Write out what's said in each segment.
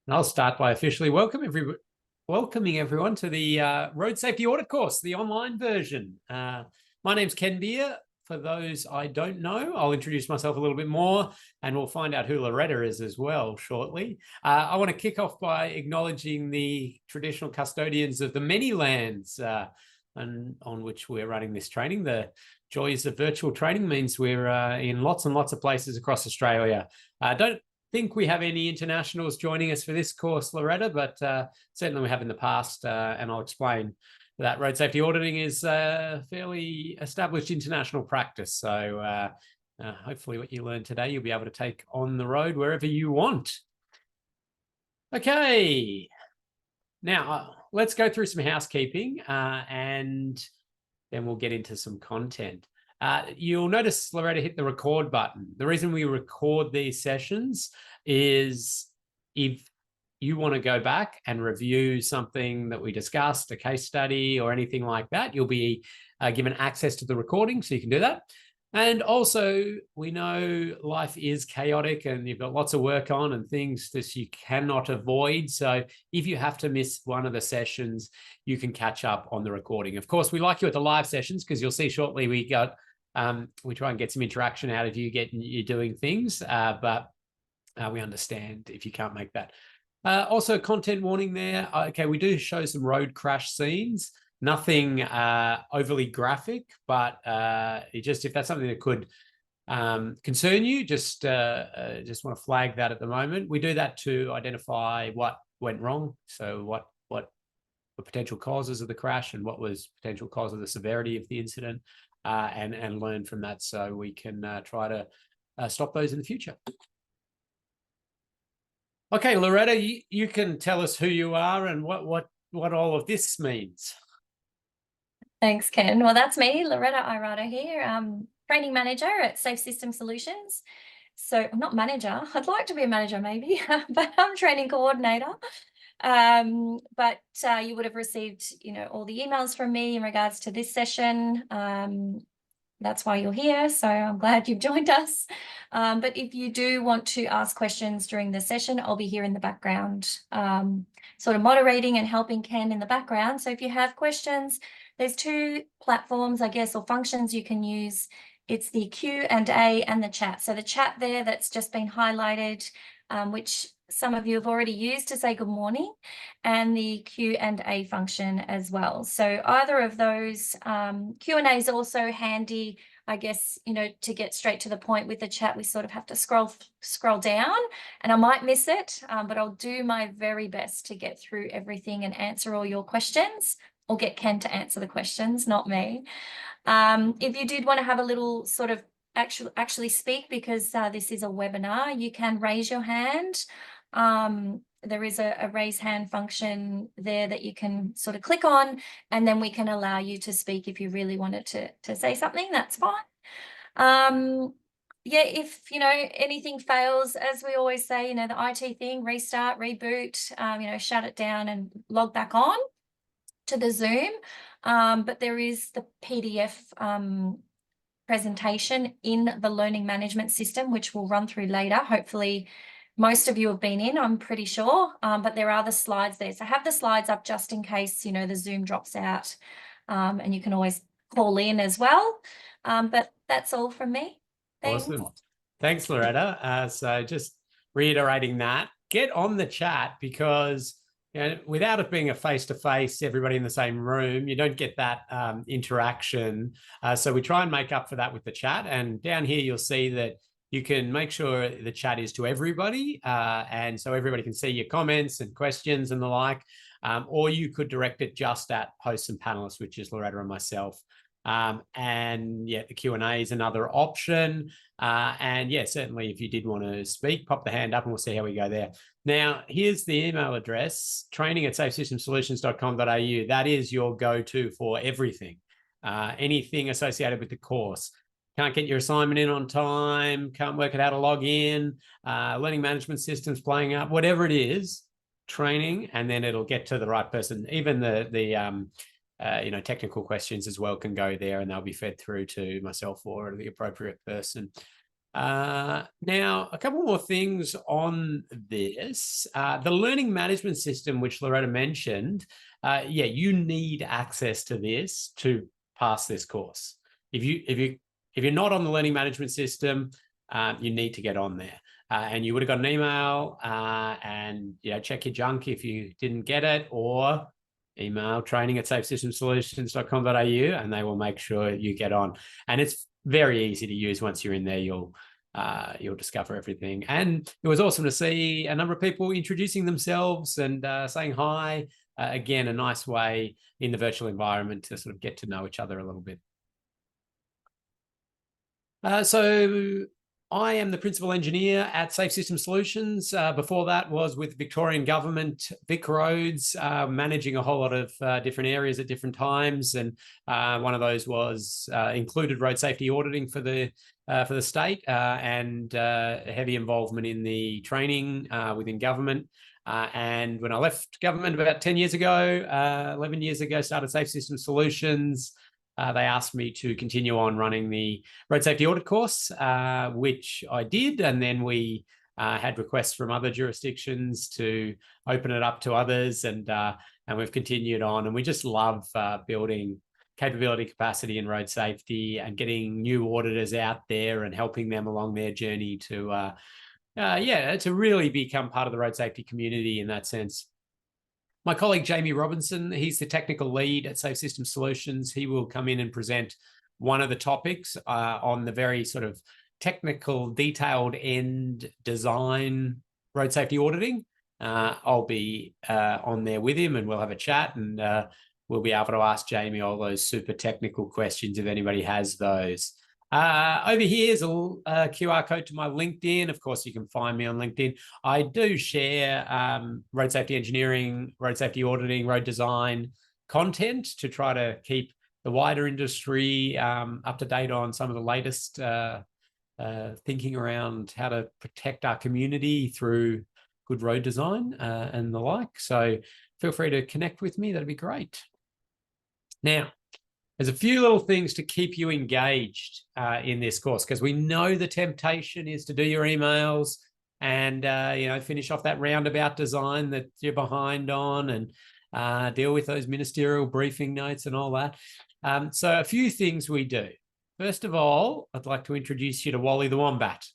And I'll start by officially welcoming everyone to the Road Safety Audit course, the online version. My name's Ken Beer. For those I don't know, I'll introduce myself a little bit more and we'll find out who Loretta is as well shortly. I want to kick off by acknowledging the traditional custodians of the many lands and on which we're running this training. The joys of virtual training means we're in lots and lots of places across Australia. Don't think we have any internationals joining us for this course, Loretta, but certainly we have in the past, and I'll explain that road safety auditing is fairly established international practice. So hopefully what you learned today, you'll be able to take on the road wherever you want. Okay, now let's go through some housekeeping and then we'll get into some content. You'll notice Loretta hit the record button. The reason we record these sessions is if you want to go back and review something that we discussed, a case study or anything like that, you'll be given access to the recording, so you can do that. And also, we know life is chaotic and you've got lots of work on and things that you cannot avoid. So if you have to miss one of the sessions, you can catch up on the recording. Of course, we like you at the live sessions because you'll see shortly we try and get some interaction out of you, getting you doing things, but we understand if you can't make that. Also, content warning there. Okay, we do show some road crash scenes. Nothing overly graphic, but just if that's something that could concern you, just want to flag that at the moment. We do that to identify what went wrong. So what the potential causes of the crash and what was potential cause of the severity of the incident, and learn from that so we can try to stop those in the future. Okay, Loretta, you can tell us who you are and what all of this means. Thanks, Ken. Well, that's me, Loretta Irata here, training manager at Safe System Solutions. So I'm not manager. I'd like to be a manager maybe, but I'm training coordinator. But you would have received, all the emails from me in regards to this session. That's why you're here. So I'm glad you've joined us. But if you do want to ask questions during the session, I'll be here in the background, sort of moderating and helping Ken in the background. So if you have questions, there's two platforms, I guess, or functions you can use. It's the Q&A and the chat. So the chat there that's just been highlighted, which some of you have already used to say good morning, and the Q&A function as well. So either of those, Q&A is also handy, I guess, to get straight to the point. With the chat, we sort of have to scroll down and I might miss it, but I'll do my very best to get through everything and answer all your questions, or get Ken to answer the questions, not me. If you did want to have a little sort of actually speak, because this is a webinar, you can raise your hand. There is a raise hand function there that you can sort of click on, and then we can allow you to speak if you really wanted to say something. That's fine. Yeah, if anything fails, as we always say, the IT thing, restart, reboot, shut it down and log back on to the Zoom. But there is the PDF presentation in the learning management system, which we'll run through later. Hopefully most of you have been in, I'm pretty sure, but there are the slides there. So have the slides up just in case, the Zoom drops out, and you can always call in as well. But that's all from me. Thanks. Awesome. Thanks, Loretta. So just reiterating that, get on the chat, because without it being a face-to-face, everybody in the same room, you don't get that interaction. So we try and make up for that with the chat. And down here, you'll see that you can make sure the chat is to everybody. And so everybody can see your comments and questions and the like. Or you could direct it just at hosts and panelists, which is Loretta and myself. And yeah, the Q&A is another option. And yeah, certainly if you did want to speak, pop the hand up and we'll see how we go there. Now, here's the email address, training@safesystemsolutions.com.au. That is your go-to for everything, anything associated with the course. Can't get your assignment in on time, can't work out how to log in, learning management systems playing up, whatever it is, training, and then it'll get to the right person. Even the technical questions as well can go there, and they'll be fed through to myself or the appropriate person. Now, a couple more things on this. The learning management system, which Loretta mentioned, yeah, you need access to this to pass this course. If you're not on the learning management system, you need to get on there. And you would have got an email, and check your junk if you didn't get it, or email training@safesystemsolutions.com.au, and they will make sure you get on. And it's very easy to use. Once you're in there, you'll discover everything. And it was awesome to see a number of people introducing themselves and saying hi. Again, a nice way in the virtual environment to sort of get to know each other a little bit. So I am the principal engineer at Safe System Solutions. Before that was with Victorian Government, Vic Roads, managing a whole lot of different areas at different times. And one of those was included road safety auditing for the state, and heavy involvement in the training within government. And when I left government about 10 years ago, 11 years ago, started Safe System Solutions. They asked me to continue on running the road safety audit course, which I did. And then we had requests from other jurisdictions to open it up to others. And we've continued on. And we just love building capability, capacity in road safety, and getting new auditors out there and helping them along their journey to really become part of the road safety community in that sense. My colleague, Jamie Robinson, he's the technical lead at Safe System Solutions. He will come in and present one of the topics on the very sort of technical, detailed end design road safety auditing. I'll be on there with him, and we'll have a chat, and we'll be able to ask Jamie all those super technical questions if anybody has those. Over here is a QR code to my LinkedIn. Of course, you can find me on LinkedIn. I do share road safety engineering, road safety auditing, road design content to try to keep the wider industry up to date on some of the latest thinking around how to protect our community through good road design and the like. So feel free to connect with me. That'd be great. Now, there's a few little things to keep you engaged in this course, because we know the temptation is to do your emails and finish off that roundabout design that you're behind on, and deal with those ministerial briefing notes and all that. So a few things we do. First of all, I'd like to introduce you to Wally the Wombat.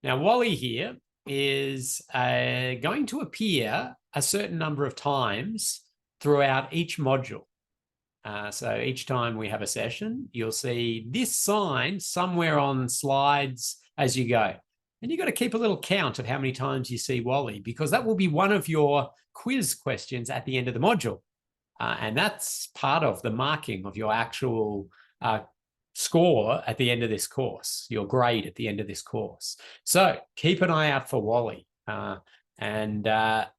Now, Wally here is going to appear a certain number of times throughout each module. So each time we have a session, you'll see this sign somewhere on slides as you go. And you've got to keep a little count of how many times you see Wally, because that will be one of your quiz questions at the end of the module. And that's part of the marking of your actual score at the end of this course, your grade at the end of this course. So keep an eye out for Wally. And that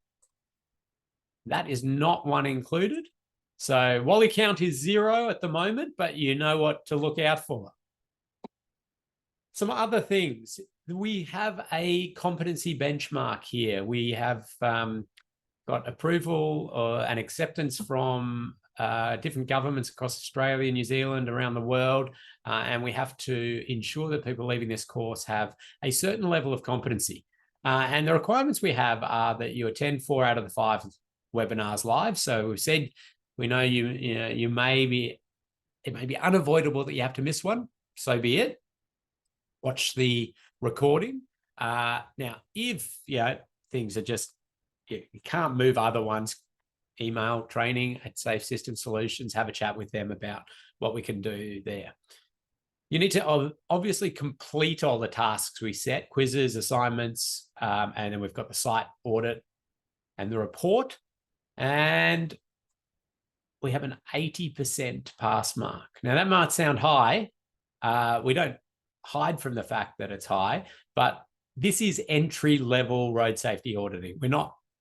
is not one included. So Wally count is 0 at the moment, but you know what to look out for. Some other things. We have a competency benchmark here. We have got approval and acceptance from different governments across Australia, New Zealand, around the world. And we have to ensure that people leaving this course have a certain level of competency. And the requirements we have are that you attend 4 out of the 5 webinars live. So we've said, we know it may be unavoidable that you have to miss one. So be it. Watch the recording. Now, if things are just, you can't move other ones, email training@Safe System Solutions, have a chat with them about what we can do there. You need to obviously complete all the tasks we set, quizzes, assignments, and then we've got the site audit and the report. And we have an 80% pass mark. Now, that might sound high. We don't hide from the fact that it's high, but this is entry-level road safety auditing.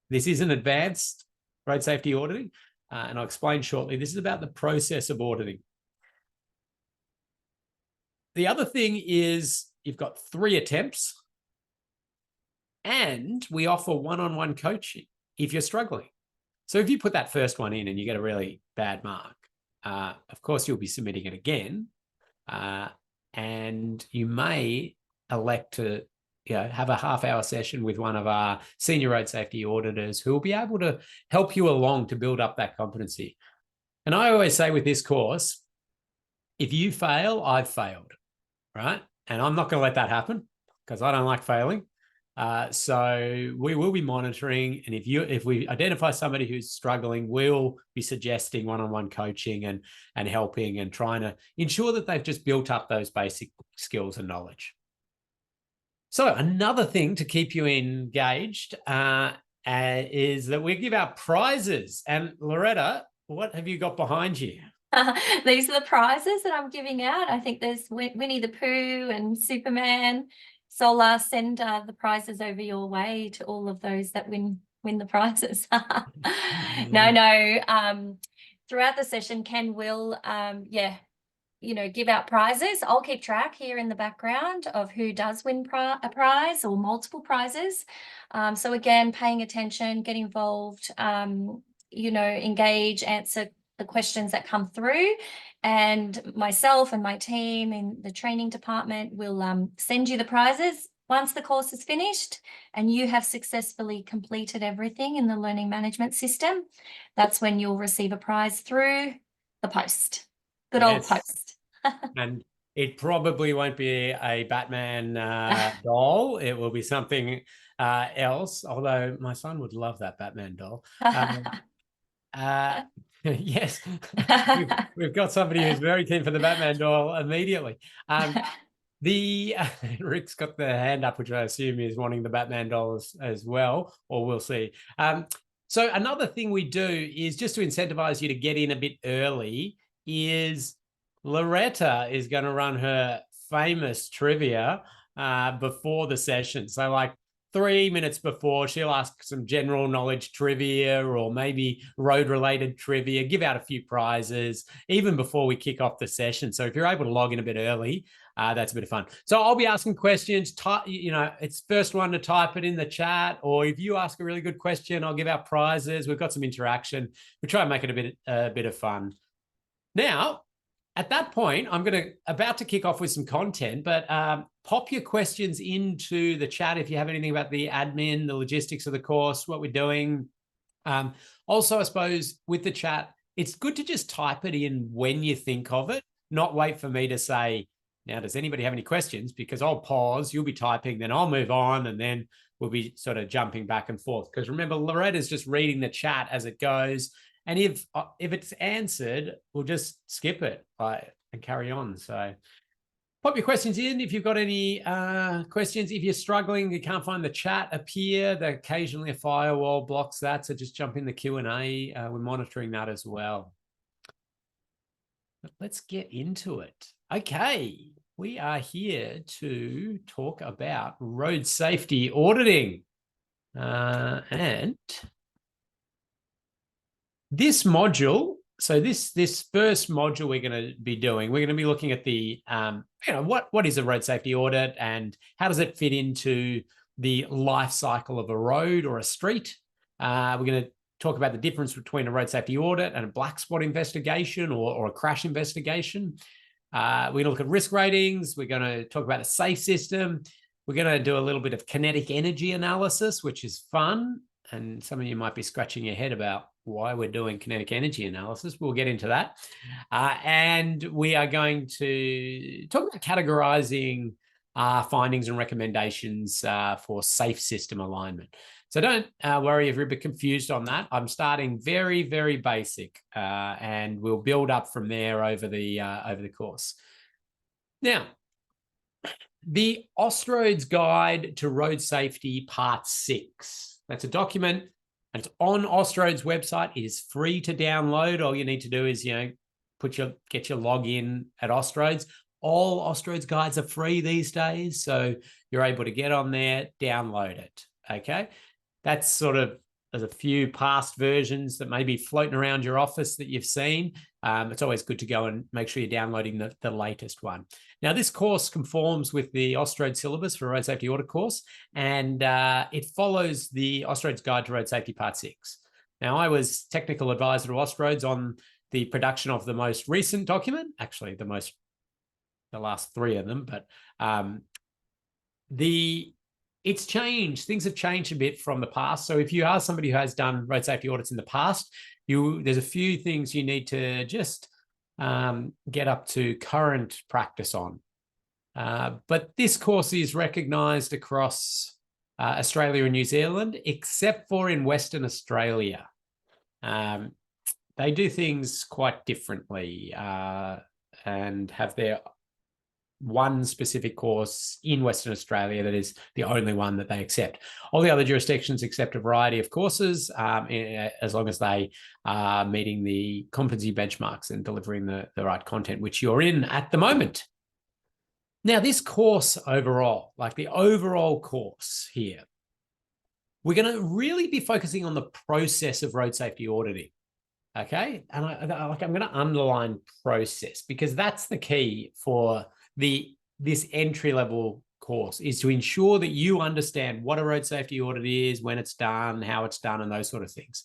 This isn't advanced road safety auditing, and I'll explain shortly. This is about the process of auditing. The other thing is you've got 3 attempts, and we offer one-on-one coaching if you're struggling. So if you put that first one in and you get a really bad mark, of course, you'll be submitting it again, and you may elect to have a half-hour session with one of our senior road safety auditors who will be able to help you along to build up that competency. And I always say with this course, if you fail, I've failed, right? And I'm not going to let that happen because I don't like failing. So we will be monitoring, and if we identify somebody who's struggling, we'll be suggesting one-on-one coaching and helping and trying to ensure that they've just built up those basic skills and knowledge. So another thing to keep you engaged is that we give out prizes. And Loretta, what have you got behind you? These are the prizes that I'm giving out. I think there's Winnie the Pooh and Superman. So I'll send the prizes over your way to all of those that win the prizes. No. Throughout the session, Ken will, give out prizes. I'll keep track here in the background of who does win a prize or multiple prizes. So again, paying attention, get involved, engage, answer the questions that come through, and myself and my team in the training department will send you the prizes once the course is finished and you have successfully completed everything in the learning management system. That's when you'll receive a prize through the post. Good old post. And it probably won't be a Batman doll. It will be something else, although my son would love that Batman doll. Yes, we've got somebody who's very keen for the Batman doll immediately. Rick's got the hand up, which I assume is wanting the Batman doll as well, or we'll see. So another thing we do is just to incentivize you to get in a bit early is Loretta is going to run her famous trivia before the session. So like 3 minutes before, she'll ask some general knowledge trivia or maybe road-related trivia, give out a few prizes, even before we kick off the session. So if you're able to log in a bit early, that's a bit of fun. So I'll be asking questions. It's first one to type it in the chat, or if you ask a really good question, I'll give out prizes. We've got some interaction. We try and make it a bit of fun. Now, at that point, I'm about to kick off with some content, but pop your questions into the chat if you have anything about the admin, the logistics of the course, what we're doing. Also, I suppose with the chat, it's good to just type it in when you think of it, not wait for me to say, now, does anybody have any questions? Because I'll pause, you'll be typing, then I'll move on, and then we'll be sort of jumping back and forth. Because remember, Loretta's just reading the chat as it goes. And if it's answered, we'll just skip it and carry on. So pop your questions in if you've got any questions. If you're struggling, you can't find the chat up here, occasionally a firewall blocks that. So just jump in the Q&A. We're monitoring that as well. But let's get into it. Okay, we are here to talk about road safety auditing. And this module, so this first module we're going to be doing, we're going to be looking at the, what is a road safety audit and how does it fit into the life cycle of a road or a street? We're going to talk about the difference between a road safety audit and a black spot investigation or a crash investigation. We're going to look at risk ratings. We're going to talk about a safe system. We're going to do a little bit of kinetic energy analysis, which is fun. And some of you might be scratching your head about why we're doing kinetic energy analysis. We'll get into that. And we are going to talk about categorizing findings and recommendations for safe system alignment. So don't worry if you're a bit confused on that. I'm starting very, very basic, and we'll build up from there over the course. Now, the Austroads Guide to Road Safety Part 6. That's a document, and it's on Austroads' website. It is free to download. All you need to do is, get your login at Austroads. All Austroads guides are free these days, so you're able to get on there, download it. Okay, that's sort of, there's a few past versions that may be floating around your office that you've seen. It's always good to go and make sure you're downloading the latest one. Now, this course conforms with the Austroads syllabus for a road safety audit course, and it follows the Austroads Guide to Road Safety Part 6. Now, I was technical advisor to Austroads on the production of the most recent document, actually the last 3 of them, but it's changed. Things have changed a bit from the past. So if you are somebody who has done road safety audits in the past, there's a few things you need to just get up to current practice on. But this course is recognised across Australia and New Zealand, except for in Western Australia. They do things quite differently and have their one specific course in Western Australia that is the only one that they accept. All the other jurisdictions accept a variety of courses as long as they are meeting the competency benchmarks and delivering the right content, which you're in at the moment. Now, this course overall, like the overall course here, we're going to really be focusing on the process of road safety auditing. Okay. And I'm going to underline process because that's the key for this entry-level course, is to ensure that you understand what a road safety audit is, when it's done, how it's done, and those sort of things.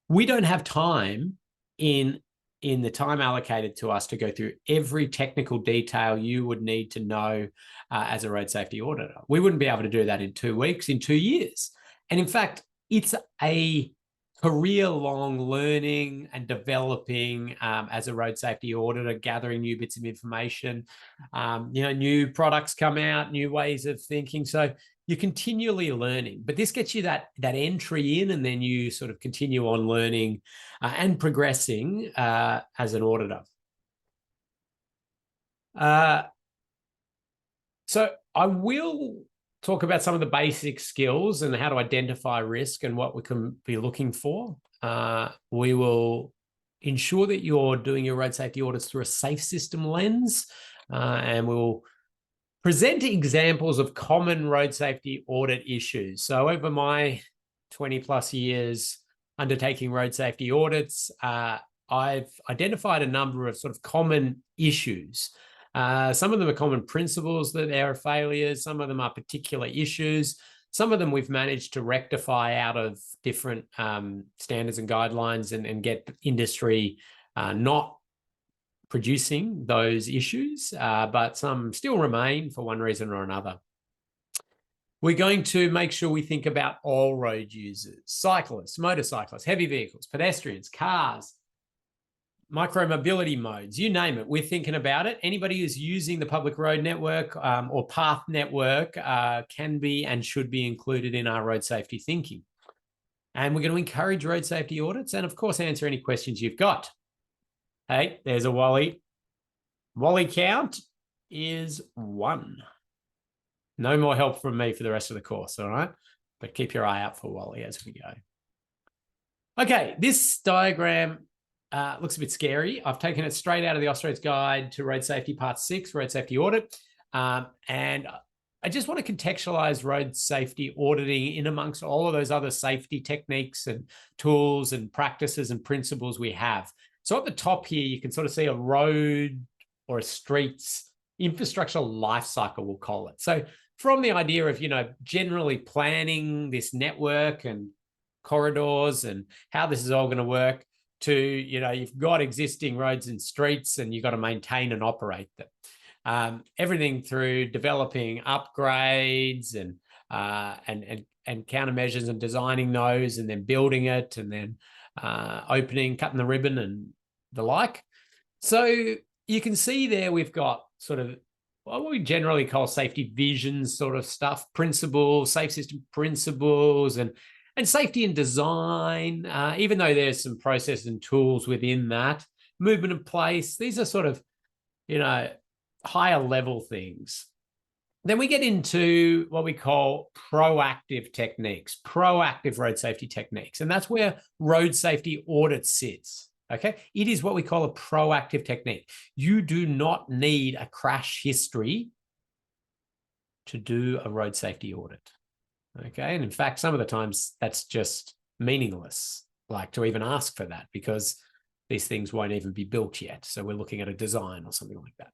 We don't have time in the time allocated to us to go through every technical detail you would need to know as a road safety auditor. We wouldn't be able to do that in 2 weeks, in 2 years. And in fact, it's a career-long learning and developing as a road safety auditor, gathering new bits of information. New products come out, new ways of thinking. So you're continually learning, but this gets you that entry in, and then you sort of continue on learning and progressing as an auditor. So I will talk about some of the basic skills and how to identify risk and what we can be looking for. We will ensure that you're doing your road safety audits through a safe system lens, and we'll present examples of common road safety audit issues. So over my 20 plus years undertaking road safety audits, I've identified a number of sort of common issues. Some of them are common principles that there are failures. Some of them are particular issues. Some of them we've managed to rectify out of different standards and guidelines and get industry not producing those issues, but some still remain for one reason or another. We're going to make sure we think about all road users: cyclists, motorcyclists, heavy vehicles, pedestrians, cars, micro-mobility modes, you name it. We're thinking about it. Anybody who's using the public road network or path network can be and should be included in our road safety thinking. And we're going to encourage road safety audits and, of course, answer any questions you've got. Hey, there's a Wally. Wally count is 1. No more help from me for the rest of the course, all right? But keep your eye out for Wally as we go. Okay, this diagram looks a bit scary. I've taken it straight out of the Austroads Guide to Road Safety Part 6, Road Safety Audit. And I just want to contextualize road safety auditing in amongst all of those other safety techniques and tools and practices and principles we have. So at the top here, you can sort of see a road or a street's infrastructure life cycle, we'll call it. So from the idea of, generally planning this network and corridors and how this is all going to work, to, you've got existing roads and streets and you've got to maintain and operate them. Everything through developing upgrades and countermeasures and designing those and then building it and then opening, cutting the ribbon and the like. So you can see there we've got sort of what we generally call safety vision sort of stuff, principles, safe system principles, and safety and design, even though there's some processes and tools within that, movement in place. These are sort of, higher level things. Then we get into what we call proactive techniques, proactive road safety techniques. And that's where road safety audit sits. Okay. It is what we call a proactive technique. You do not need a crash history to do a road safety audit. Okay. And in fact, some of the times that's just meaningless, like to even ask for that, because these things won't even be built yet. So we're looking at a design or something like that.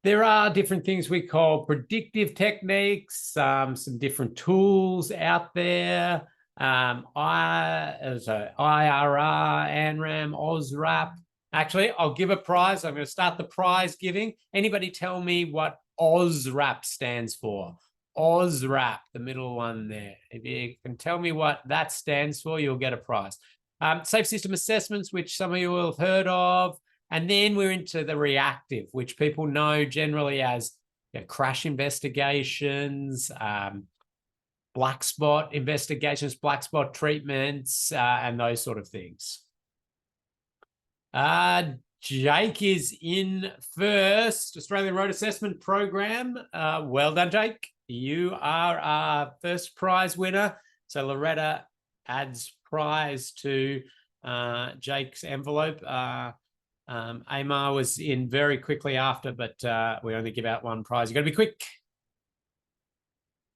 There are different things we call predictive techniques, some different tools out there. IRR, ANRAM, OSRAP. Actually, I'll give a prize. I'm going to start the prize giving. Anybody tell me what OSRAP stands for. OSRAP, the middle one there. If you can tell me what that stands for, you'll get a prize. Safe system assessments, which some of you will have heard of. And then we're into the reactive, which people know generally as crash investigations, black spot investigations, black spot treatments, and those sort of things. Jake is in first. Australian Road Assessment Program. Well done, Jake. You are our first prize winner. So Loretta adds prize to Jake's envelope. Amar was in very quickly after, but we only give out one prize. You got to be quick.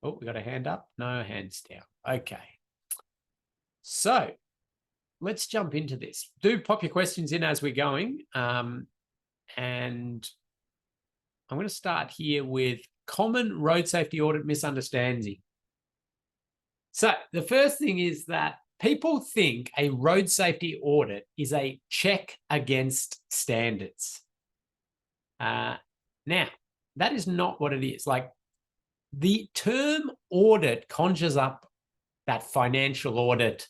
Oh, we got a hand up. No hands down. Okay. So let's jump into this. Do pop your questions in as we're going. And I'm going to start here with common road safety audit misunderstanding. So the first thing is that people think a road safety audit is a check against standards. Now, that is not what it is. Like, the term audit conjures up that financial audit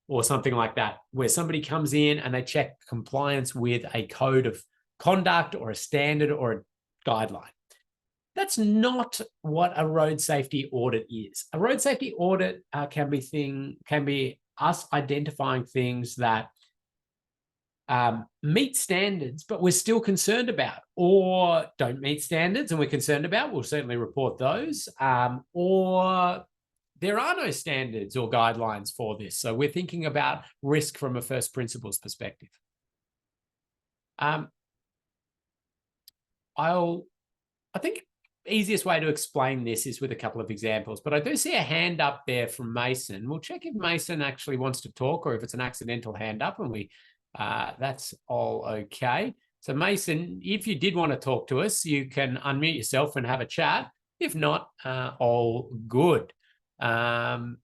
or something like that, where somebody comes in and they check compliance with a code of conduct or a standard or a guideline. That's not what a road safety audit is. A road safety audit can be us identifying things that meet standards, but we're still concerned about, or don't meet standards and we're concerned about. We'll certainly report those, or there are no standards or guidelines for this. So we're thinking about risk from a first principles perspective. I think easiest way to explain this is with a couple of examples, but I do see a hand up there from Mason. We'll check if Mason actually wants to talk or if it's an accidental hand up, and that's all okay. So Mason, if you did want to talk to us, you can unmute yourself and have a chat. If not, all good. So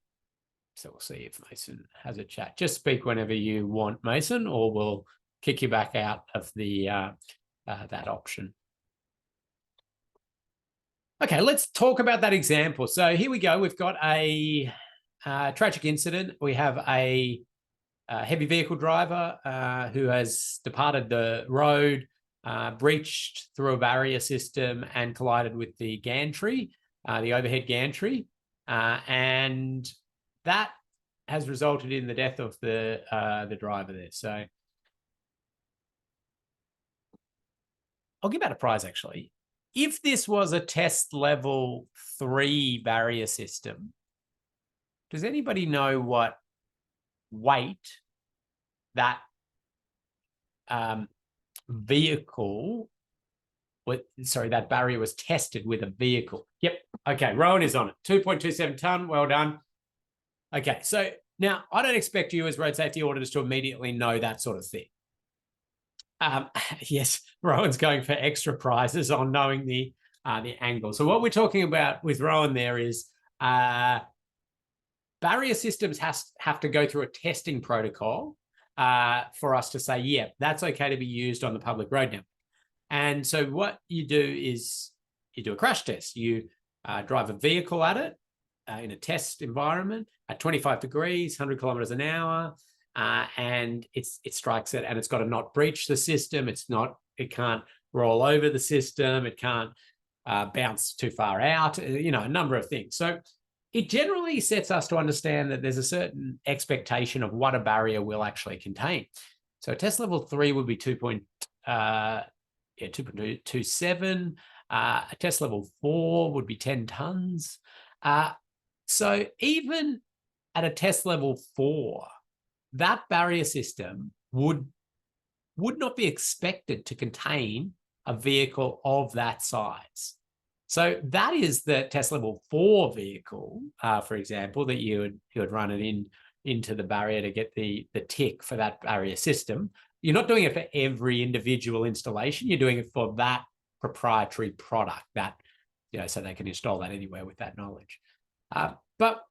we'll see if Mason has a chat. Just speak whenever you want, Mason, or we'll kick you back out of the that option. Okay, let's talk about that example. So here we go. We've got a tragic incident. We have a heavy vehicle driver who has departed the road, breached through a barrier system and collided with the gantry, the overhead gantry. And that has resulted in the death of the driver there. So I'll give out a prize, actually. If this was a test level 3 barrier system, does anybody know what weight that vehicle, that barrier was tested with a vehicle? Yep. Okay, Rowan is on it. 2.27 tonne. Well done. Okay, so now I don't expect you as road safety auditors to immediately know that sort of thing. Yes, Rowan's going for extra prizes on knowing the angle. So what we're talking about with Rowan there is barrier systems have to go through a testing protocol for us to say, yeah, that's okay to be used on the public road now. And so what you do is you do a crash test. You drive a vehicle at it in a test environment at 25 degrees, 100 kilometers an hour. And it strikes it, and it's got to not breach the system. It can't roll over the system. It can't bounce too far out, a number of things. So it generally sets us to understand that there's a certain expectation of what a barrier will actually contain. So test level 3 would be 2.27. A test level 4 would be 10 tons. So even at a test level 4, that barrier system would not be expected to contain a vehicle of that size. So that is the test level 4 vehicle, for example, that you would run it into the barrier to get the tick for that barrier system. You're not doing it for every individual installation. You're doing it for that proprietary product that, so they can install that anywhere with that knowledge. But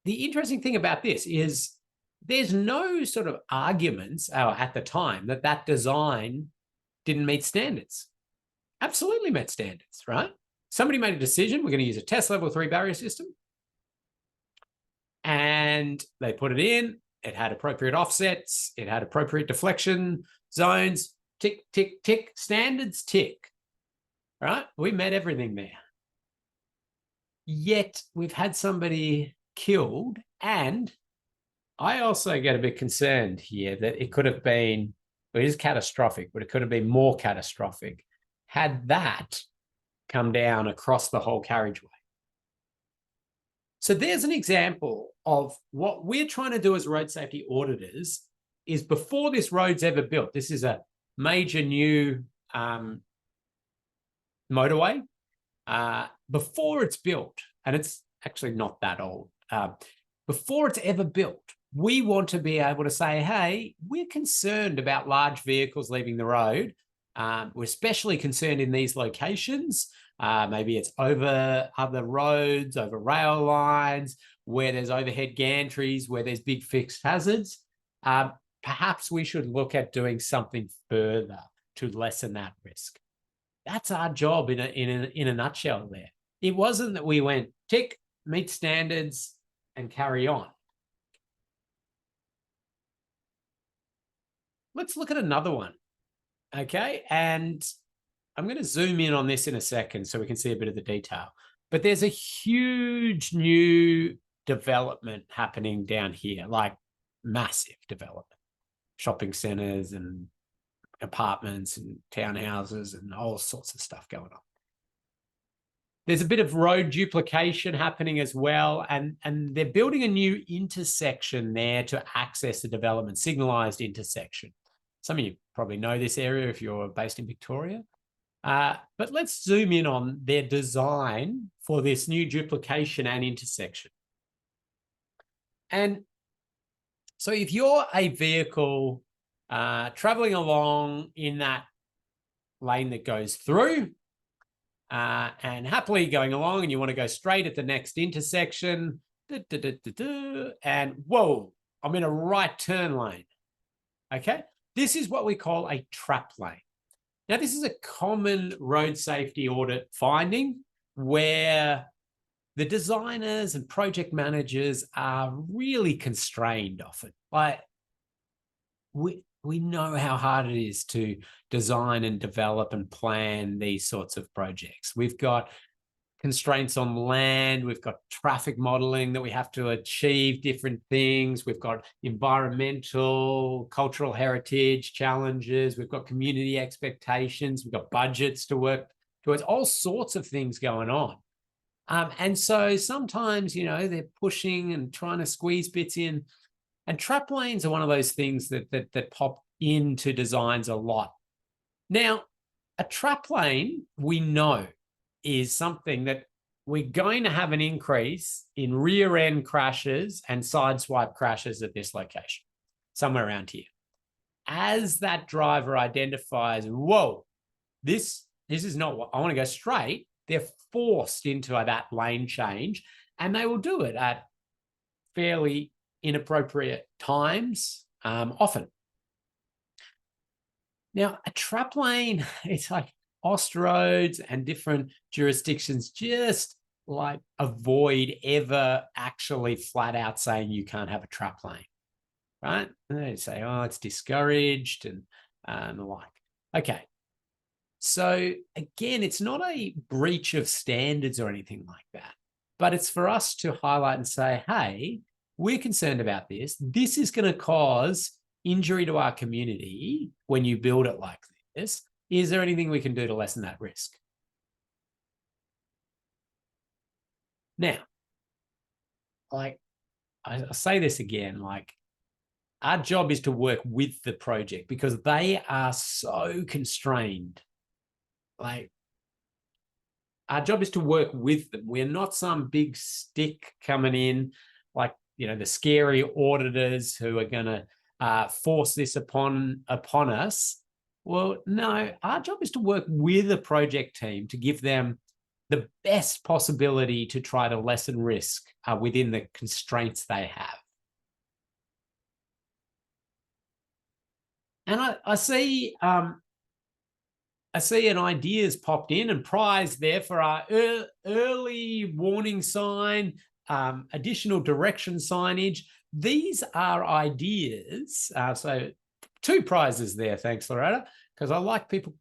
the interesting thing about this is there's no sort of arguments at the time that design didn't meet standards. absolutely met standards, right? Somebody made a decision, we're going to use a test level 3 barrier system. And they put it in, it had appropriate offsets, it had appropriate deflection zones, tick, tick, tick, standards tick, right? We met everything there. Yet we've had somebody killed, and I also get a bit concerned here that it could have been, well, it is catastrophic, but it could have been more catastrophic had that come down across the whole carriageway. So there's an example of what we're trying to do as road safety auditors is before this road's ever built, this is a major new motorway, before it's built, and it's actually not that old, before it's ever built, we want to be able to say, hey, we're concerned about large vehicles leaving the road. We're especially concerned in these locations. Maybe it's over other roads, over rail lines, where there's overhead gantries, where there's big fixed hazards. Perhaps we should look at doing something further to lessen that risk. That's our job in a nutshell there. It wasn't that we went, tick, meet standards, and carry on. Let's look at another one, okay? And I'm going to zoom in on this in a second so we can see a bit of the detail. But there's a huge new development happening down here, like massive development. Shopping centers and apartments and townhouses and all sorts of stuff going on. There's a bit of road duplication happening as well, and they're building a new intersection there to access the development, signalized intersection. Some of you probably know this area if you're based in Victoria. But let's zoom in on their design for this new duplication and intersection. And so if you're a vehicle traveling along in that lane that goes through and happily going along and you want to go straight at the next intersection, and whoa, I'm in a right turn lane, okay? This is what we call a trap lane. Now, this is a common road safety audit finding where the designers and project managers are really constrained often. Like, we know how hard it is to design and develop and plan these sorts of projects. We've got constraints on land, we've got traffic modeling that we have to achieve different things, we've got environmental, cultural heritage challenges, we've got community expectations, we've got budgets to work towards, all sorts of things going on. And so sometimes, you know, they're pushing and trying to squeeze bits in, and trap lanes are one of those things that pop into designs a lot. Now, a trap lane, we know, is something that we're going to have an increase in rear end crashes and side swipe crashes at this location, somewhere around here. As that driver identifies, whoa, this is not what I want to go straight, they're forced into that lane change, and they will do it at fairly inappropriate times, often. Now, a trap lane, it's like Austroads and different jurisdictions just like avoid ever actually flat out saying you can't have a trap lane, right? And they say, oh, it's discouraged and the like. Okay. So again, it's not a breach of standards or anything like that, but it's for us to highlight and say, hey, we're concerned about this. This is going to cause injury to our community when you build it like this. Is there anything we can do to lessen that risk? Now, like I'll say this again, like our job is to work with the project because they are so constrained. Like our job is to work with them. We're not some big stick coming in, like, you know, the scary auditors who are going to force this upon us. Well, no, our job is to work with a project team to give them the best possibility to try to lessen risk within the constraints they have. And I see I see an idea's popped in and prize there for our early warning sign, additional direction signage. These are ideas. So 2 prizes there. Thanks, Loretta, because I like people,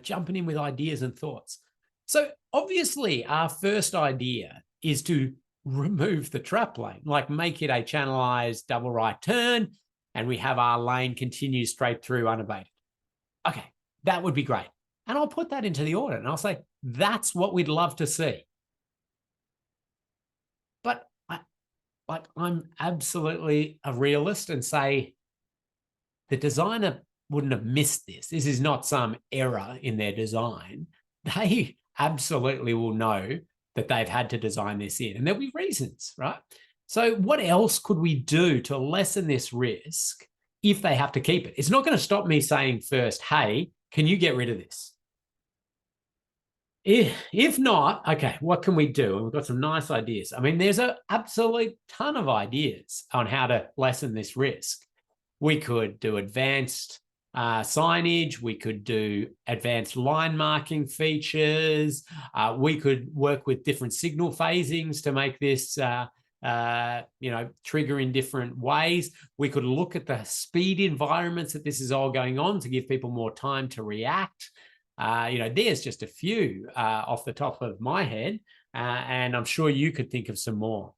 jumping in with ideas and thoughts. So obviously our first idea is to remove the trap lane, like make it a channelized double right turn, and we have our lane continue straight through unabated. Okay, that would be great. And I'll put that into the audit and I'll say, that's what we'd love to see. But I'm absolutely a realist and say the designer wouldn't have missed this. This is not some error in their design. They absolutely will know that they've had to design this in, and there'll be reasons, right? So what else could we do to lessen this risk if they have to keep it? It's not going to stop me saying first, hey, can you get rid of this? If not, okay, what can we do? And we've got some nice ideas. I mean, there's an absolute ton of ideas on how to lessen this risk. We could do advanced signage. We could do advanced line marking features. We could work with different signal phasings to make this trigger in different ways. We could look at the speed environments that this is all going on to give people more time to react. There's just a few off the top of my head, and I'm sure you could think of some more.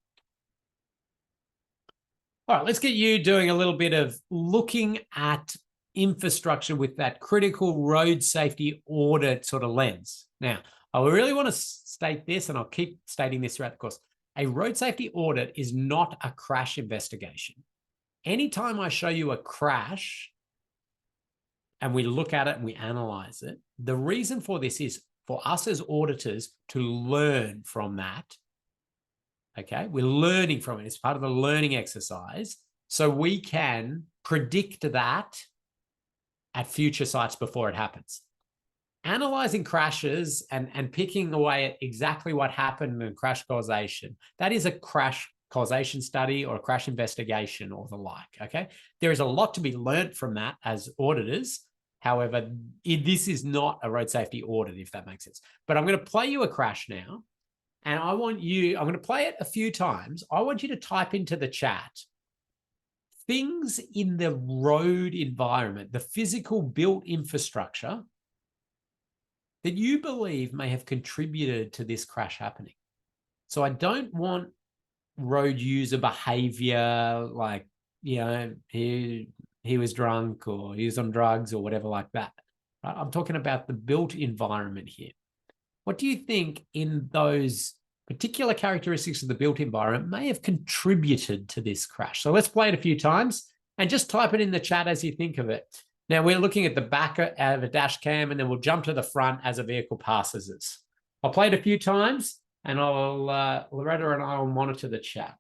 All right, let's get you doing a little bit of looking at infrastructure with that critical road safety audit sort of lens. Now, I really want to state this, and I'll keep stating this throughout the course. A road safety audit is not a crash investigation. Anytime I show you a crash and we look at it and we analyze it, the reason for this is for us as auditors to learn from that. Okay, we're learning from it. It's part of the learning exercise. So we can predict that at future sites before it happens. Analyzing crashes and picking away at exactly what happened in crash causation, that is a crash causation study or a crash investigation or the like, okay? There is a lot to be learned from that as auditors. However, this is not a road safety audit, if that makes sense. But I'm going to play you a crash now, and I'm going to play it a few times. I want you to type into the chat things in the road environment, the physical built infrastructure that you believe may have contributed to this crash happening. So I don't want road user behavior like, he was drunk or he was on drugs or whatever like that. Right? I'm talking about the built environment here. What do you think in those particular characteristics of the built environment may have contributed to this crash? So let's play it a few times and just type it in the chat as you think of it. Now we're looking at the back of a dash cam, and then we'll jump to the front as a vehicle passes us. I'll play it a few times, and Loretta and I will monitor the chat.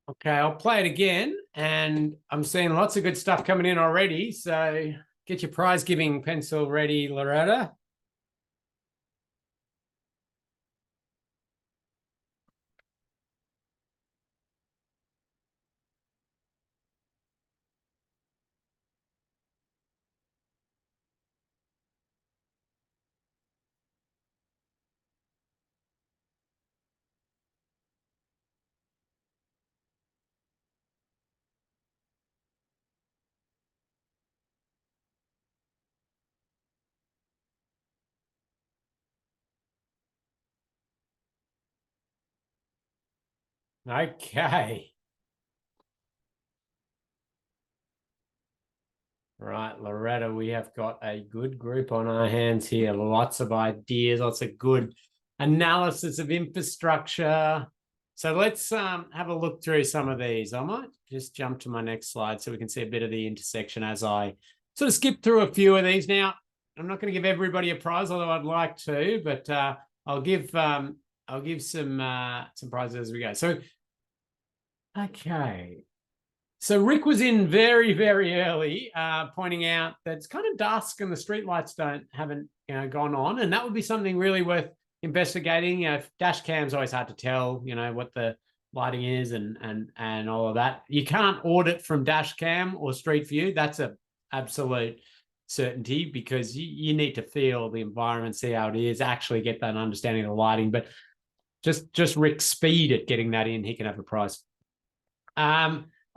Okay, I'll play it again, and I'm seeing lots of good stuff coming in already. So get your prize giving pencil ready, Loretta. Okay. All right, Loretta, we have got a good group on our hands here. Lots of ideas, lots of good analysis of infrastructure. So let's have a look through some of these. I might just jump to my next slide so we can see a bit of the intersection as I sort of skip through a few of these. Now, I'm not going to give everybody a prize, although I'd like to, but I'll give some prizes as we go. So, okay. So Rick was in very, very early, pointing out that it's kind of dusk and the streetlights haven't gone on, and that would be something really worth investigating. Dash cam's always hard to tell, what the lighting is and all of that. You can't audit from dash cam or street view. That's a absolute certainty, because you need to feel the environment, see how it is, actually get that understanding of the lighting. But just Rick's speed at getting that in, he can have a prize.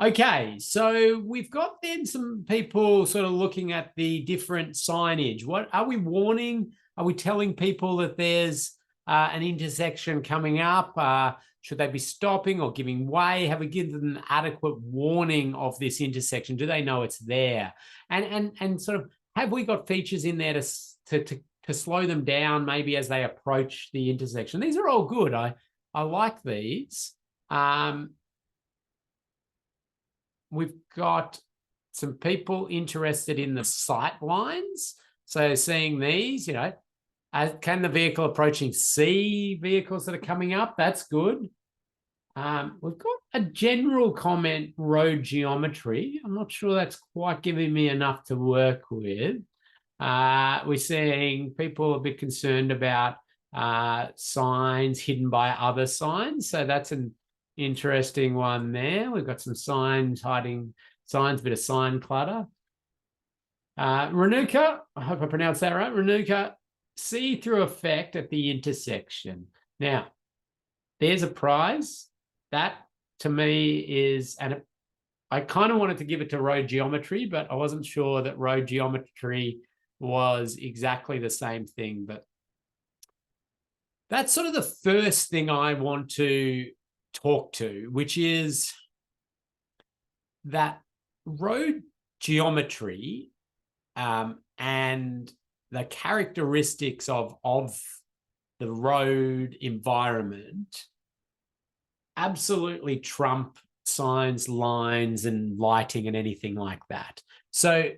Okay, so we've got then some people sort of looking at the different signage. What are we warning? Are we telling people that there's an intersection coming up? Should they be stopping or giving way? Have we given them adequate warning of this intersection? Do they know it's there? And sort of, have we got features in there to slow them down maybe as they approach the intersection? These are all good. I like these. We've got some people interested in the sight lines. So seeing these, can the vehicle approaching see vehicles that are coming up? That's good. We've got a general comment, road geometry. I'm not sure that's quite giving me enough to work with. We're seeing people a bit concerned about signs hidden by other signs. So that's an interesting one there. We've got some signs hiding signs, bit of sign clutter. Renuka, I hope I pronounced that right. Renuka, see-through effect at the intersection. Now, there's a prize. That to me is, and I kind of wanted to give it to road geometry, but I wasn't sure that road geometry was exactly the same thing. But that's sort of the first thing I want to talk to, which is that road geometry and the characteristics of the road environment absolutely trump signs, lines, and lighting and anything like that. So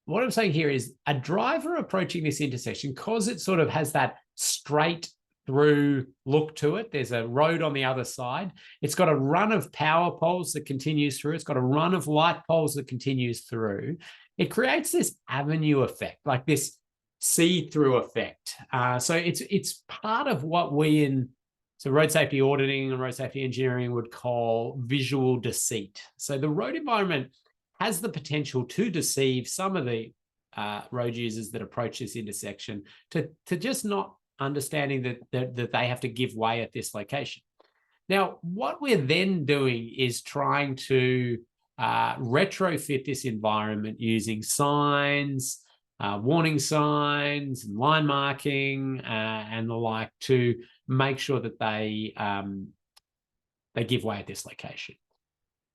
what I'm saying here is a driver approaching this intersection, because it sort of has that straight through look to it. There's a road on the other side. It's got a run of power poles that continues through. It's got a run of light poles that continues through. It creates this avenue effect, like this see-through effect. So it's part of what we in road safety auditing and road safety engineering would call visual deceit. So the road environment has the potential to deceive some of the road users that approach this intersection to just not understanding that they have to give way at this location. Now, what we're then doing is trying to retrofit this environment using signs, warning signs, and line marking, and the like, to make sure that they give way at this location.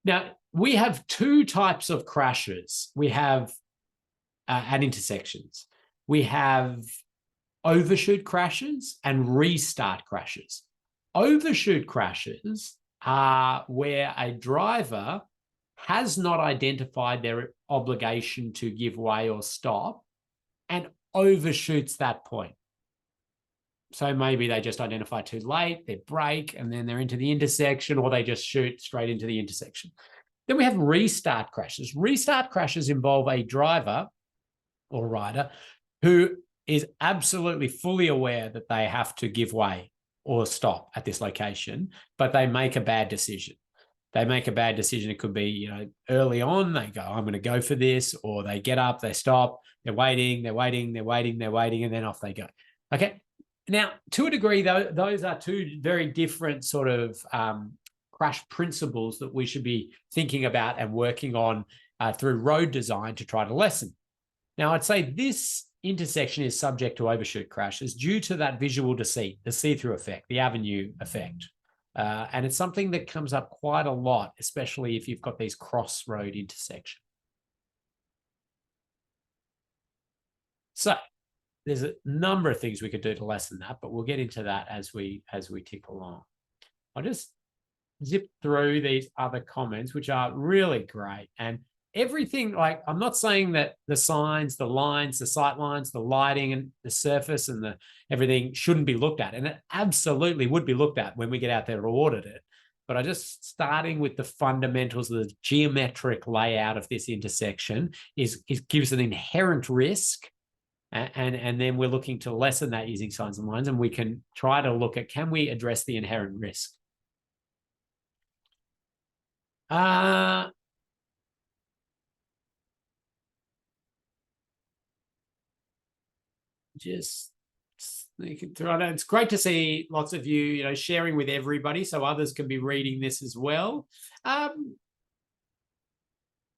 Now, we have two types of crashes. We have at intersections. We have overshoot crashes and restart crashes. Overshoot crashes are where a driver has not identified their obligation to give way or stop and overshoots that point. So maybe they just identify too late, they brake, and then they're into the intersection, or they just shoot straight into the intersection. Then we have restart crashes. Restart crashes involve a driver or rider who is absolutely fully aware that they have to give way or stop at this location, but they make a bad decision. They make a bad decision. It could be, early on, they go, I'm going to go for this, or they get up, they stop, they're waiting, and then off they go. Okay. Now, to a degree, those are two very different sort of crash principles that we should be thinking about and working on through road design to try to lessen. Now, I'd say this intersection is subject to overshoot crashes due to that visual deceit, the see-through effect, the avenue effect. And it's something that comes up quite a lot, especially if you've got these crossroad intersections. So there's a number of things we could do to lessen that, but we'll get into that as we tick along. I'll just zip through these other comments, which are really great. And everything, like, I'm not saying that the signs, the lines, the sight lines, the lighting and the surface and the everything shouldn't be looked at. And it absolutely would be looked at when we get out there to audit it. But I just, starting with the fundamentals of the geometric layout of this intersection is gives an inherent risk. And then we're looking to lessen that using signs and lines, and we can try to look at, can we address the inherent risk? Just sneaking through. And it's great to see lots of you, sharing with everybody so others can be reading this as well.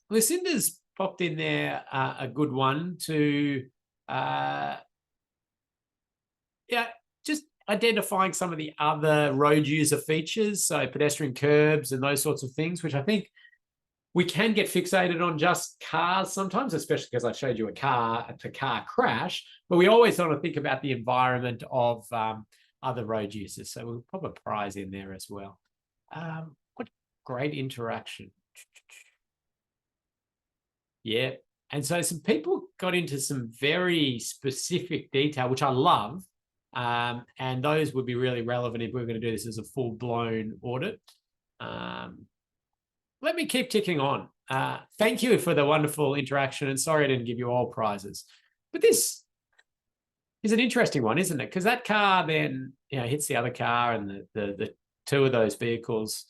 Lucinda's popped in there a good one to, just identifying some of the other road user features, so pedestrian curbs and those sorts of things, which I think we can get fixated on just cars sometimes, especially because I showed you a car-to-car crash, but we always want to think about the environment of other road users. So we'll pop a prize in there as well. What great interaction. Yeah. And so some people got into some very specific detail, which I love. And those would be really relevant if we were going to do this as a full-blown audit. Let me keep ticking on. Thank you for the wonderful interaction, and sorry I didn't give you all prizes. But this is an interesting one, isn't it? Because that car then hits the other car, and the two of those vehicles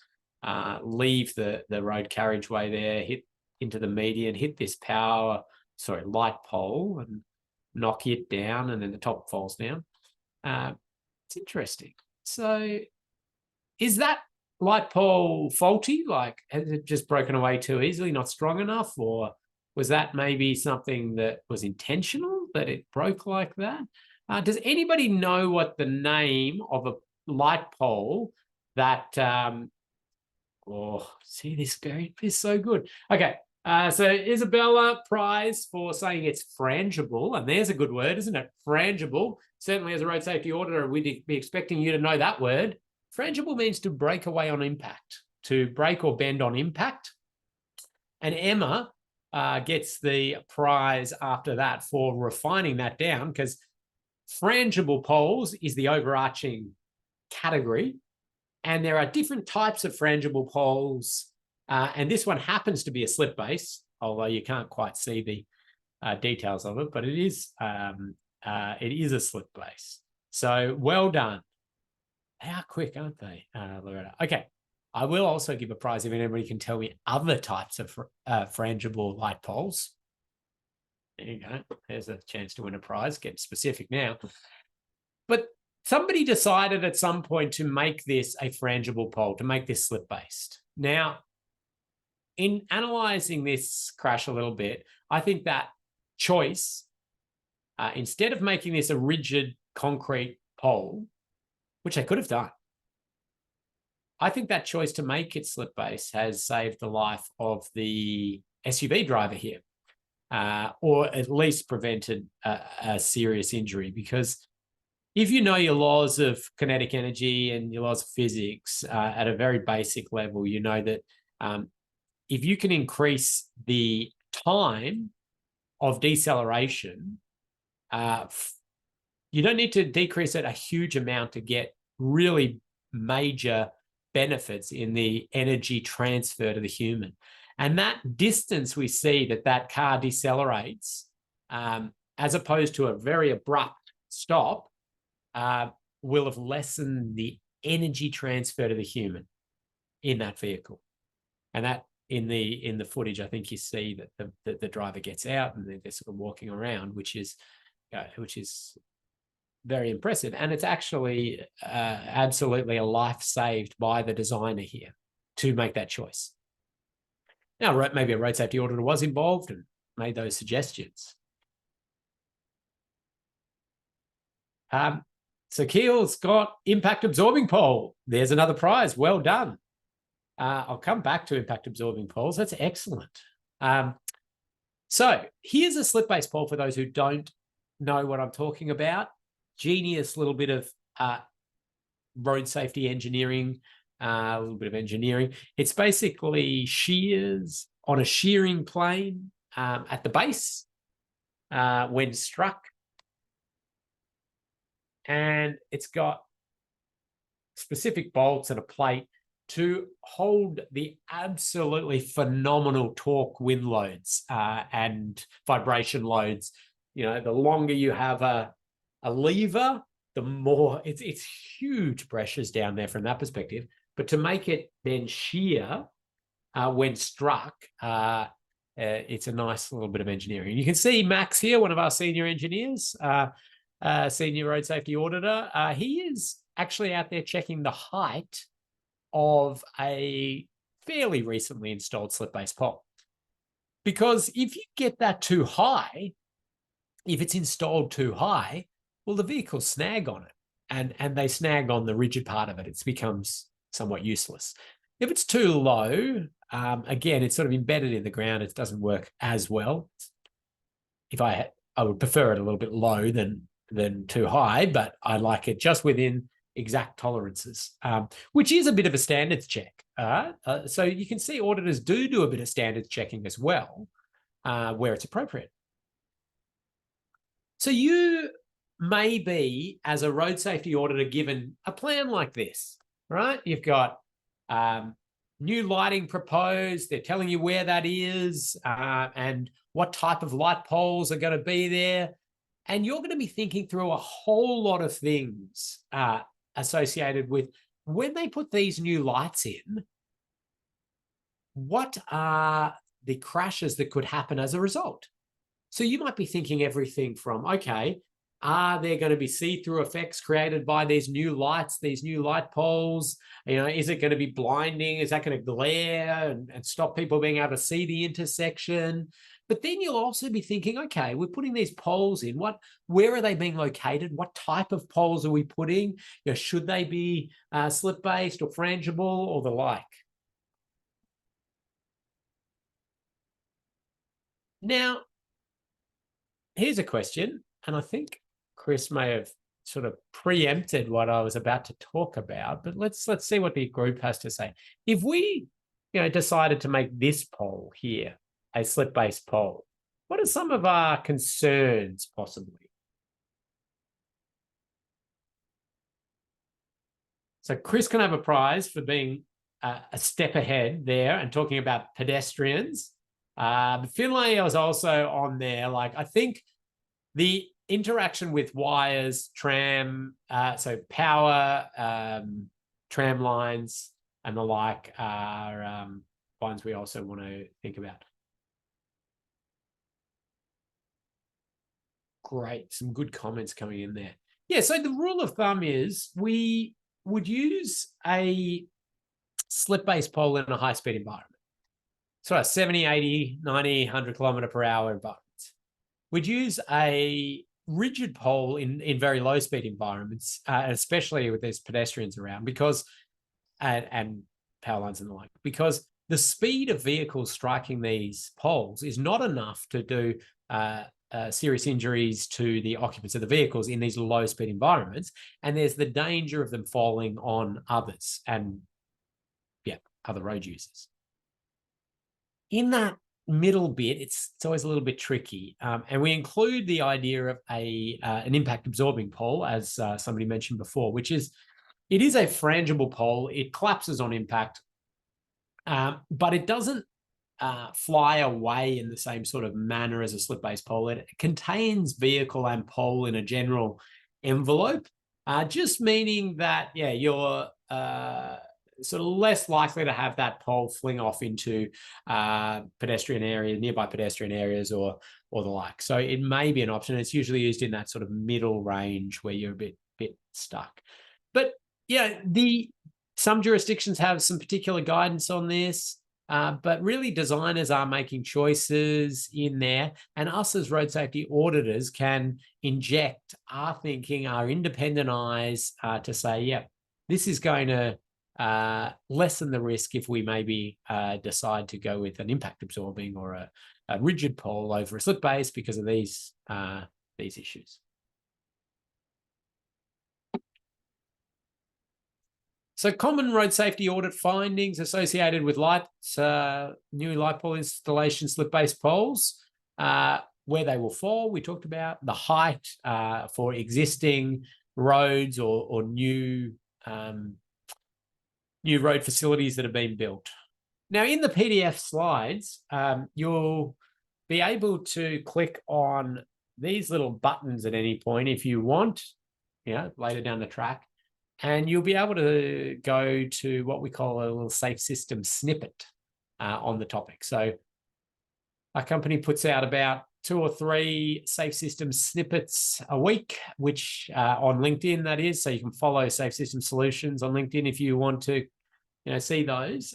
leave the road carriageway there, hit into the median, hit this light pole, and knock it down, and then the top falls down. It's interesting. So is that light pole faulty? Like, has it just broken away too easily, not strong enough? Or was that maybe something that was intentional, that it broke like that? Does anybody know what the name of a light pole that, see, this is so good. Okay. So Isabella, prize for saying it's frangible. And there's a good word, isn't it? Frangible. Certainly as a road safety auditor, we'd be expecting you to know that word. Frangible means to break away on impact, to break or bend on impact. And Emma gets the prize after that for refining that down, because frangible poles is the overarching category. And there are different types of frangible poles. And this one happens to be a slip base, although you can't quite see the details of it, but it is a slip base. So well done. They are quick, aren't they, Loretta? Okay. I will also give a prize if anybody can tell me other types of frangible light poles. There you go. There's a chance to win a prize. Get specific now. But somebody decided at some point to make this a frangible pole, to make this slip-based. Now, in analysing this crash a little bit, I think that choice, instead of making this a rigid concrete pole, which they could have done, I think that choice to make it slip-based has saved the life of the SUV driver here, or at least prevented a serious injury. Because if you know your laws of kinetic energy and your laws of physics at a very basic level, you know that if you can increase the time of deceleration, you don't need to decrease it a huge amount to get really major benefits in the energy transfer to the human. And that distance we see that car decelerates, as opposed to a very abrupt stop, will have lessened the energy transfer to the human in that vehicle. And that in the footage, I think you see that the driver gets out and they're sort of walking around, which is very impressive. And it's actually absolutely a life saved by the designer here to make that choice. Now, maybe a road safety auditor was involved and made those suggestions. So Keel's got impact absorbing pole. There's another prize. Well done. I'll come back to impact absorbing poles. That's excellent. So here's a slip-based pole for those who don't know what I'm talking about, genius little bit of road safety engineering, a little bit of engineering. It's basically shears on a shearing plane at the base when struck. And it's got specific bolts and a plate to hold the absolutely phenomenal torque wind loads and vibration loads. You know, the longer you have a lever, the more it's huge pressures down there from that perspective. But to make it then shear when struck, it's a nice little bit of engineering. You can see Max here, one of our senior engineers, senior road safety auditor. He is actually out there checking the height of a fairly recently installed slip-based pole. Because if you get that too high, if it's installed too high, well, the vehicles snag on it and they snag on the rigid part of it. It becomes somewhat useless. If it's too low, again, it's sort of embedded in the ground. It doesn't work as well. If I would prefer it a little bit low than too high, but I like it just within exact tolerances, which is a bit of a standards check. So you can see auditors do a bit of standards checking as well, where it's appropriate. So you may be, as a road safety auditor, given a plan like this, right? You've got new lighting proposed. They're telling you where that is and what type of light poles are going to be there. And you're going to be thinking through a whole lot of things associated with when they put these new lights in, what are the crashes that could happen as a result? So you might be thinking everything from, okay, are there going to be see-through effects created by these new lights, these new light poles? You know, is it going to be blinding? Is that going to glare and stop people being able to see the intersection? But then you'll also be thinking, okay, we're putting these poles in. Where are they being located? What type of poles are we putting? You know, should they be slip-based or frangible or the like? Now, here's a question, and I think Chris may have sort of preempted what I was about to talk about, but let's see what the group has to say. If we, decided to make this pole here a slip-based pole, what are some of our concerns possibly? So Chris can have a prize for being a step ahead there and talking about pedestrians. But Finlay was also on there. Like, I think the interaction with wires, tram, so power, tram lines and the like are ones we also want to think about. Great, some good comments coming in there. Yeah, so the rule of thumb is we would use a slip-based pole in a high-speed environment. So a 70, 80, 90, 100 kilometer per hour environment. We'd use a rigid pole in very low-speed environments, especially with these pedestrians around, because and power lines and the like, because the speed of vehicles striking these poles is not enough to do serious injuries to the occupants of the vehicles in these low-speed environments, and there's the danger of them falling on others and, other road users. In that middle bit, it's always a little bit tricky, and we include the idea of an impact-absorbing pole, as somebody mentioned before, which is, it is a frangible pole. It collapses on impact, but it doesn't fly away in the same sort of manner as a slip-based pole. It contains vehicle and pole in a general envelope, just meaning that, you're sort of less likely to have that pole fling off into pedestrian areas, nearby pedestrian areas or the like. So it may be an option. It's usually used in that sort of middle range where you're a bit stuck. But some jurisdictions have some particular guidance on this. But really, designers are making choices in there, and us as road safety auditors can inject our thinking, our independent eyes to say, this is going to lessen the risk if we maybe decide to go with an impact absorbing or a rigid pole over a slip base because of these these issues. So common road safety audit findings associated with new light pole installation slip-based poles, where they will fall. We talked about the height for existing roads or new road facilities that have been built. Now, in the PDF slides, you'll be able to click on these little buttons at any point if you want, later down the track, and you'll be able to go to what we call a little safe system snippet on the topic. So our company puts out about 2 or 3 safe system snippets a week, which on LinkedIn, that is. So you can follow Safe System Solutions on LinkedIn if you want to see those.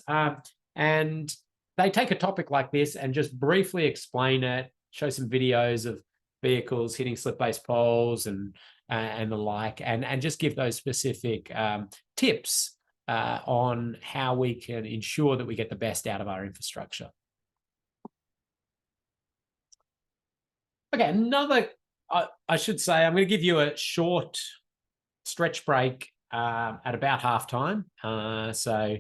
And they take a topic like this and just briefly explain it, show some videos of vehicles hitting slip-based poles and the like, and just give those specific tips on how we can ensure that we get the best out of our infrastructure. Okay, I should say, I'm going to give you a short stretch break at about halftime. So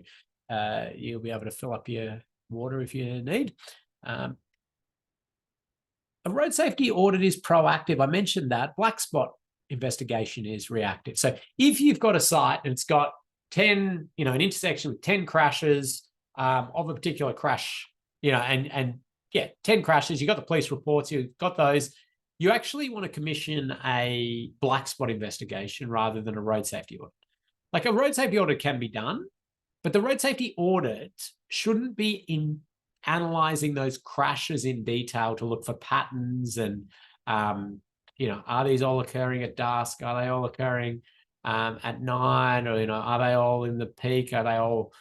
you'll be able to fill up your water if you need. A road safety audit is proactive. I mentioned that. Black spot investigation is reactive. So if you've got a site and it's got 10, an intersection with 10 crashes of a particular crash, and 10 crashes, you've got the police reports, you've got those, you actually want to commission a black spot investigation rather than a road safety audit. Like a road safety audit can be done, but the road safety audit shouldn't be in analyzing those crashes in detail to look for patterns and, are these all occurring at dusk? Are they all occurring at night? Or, are they all in the peak? Are they all,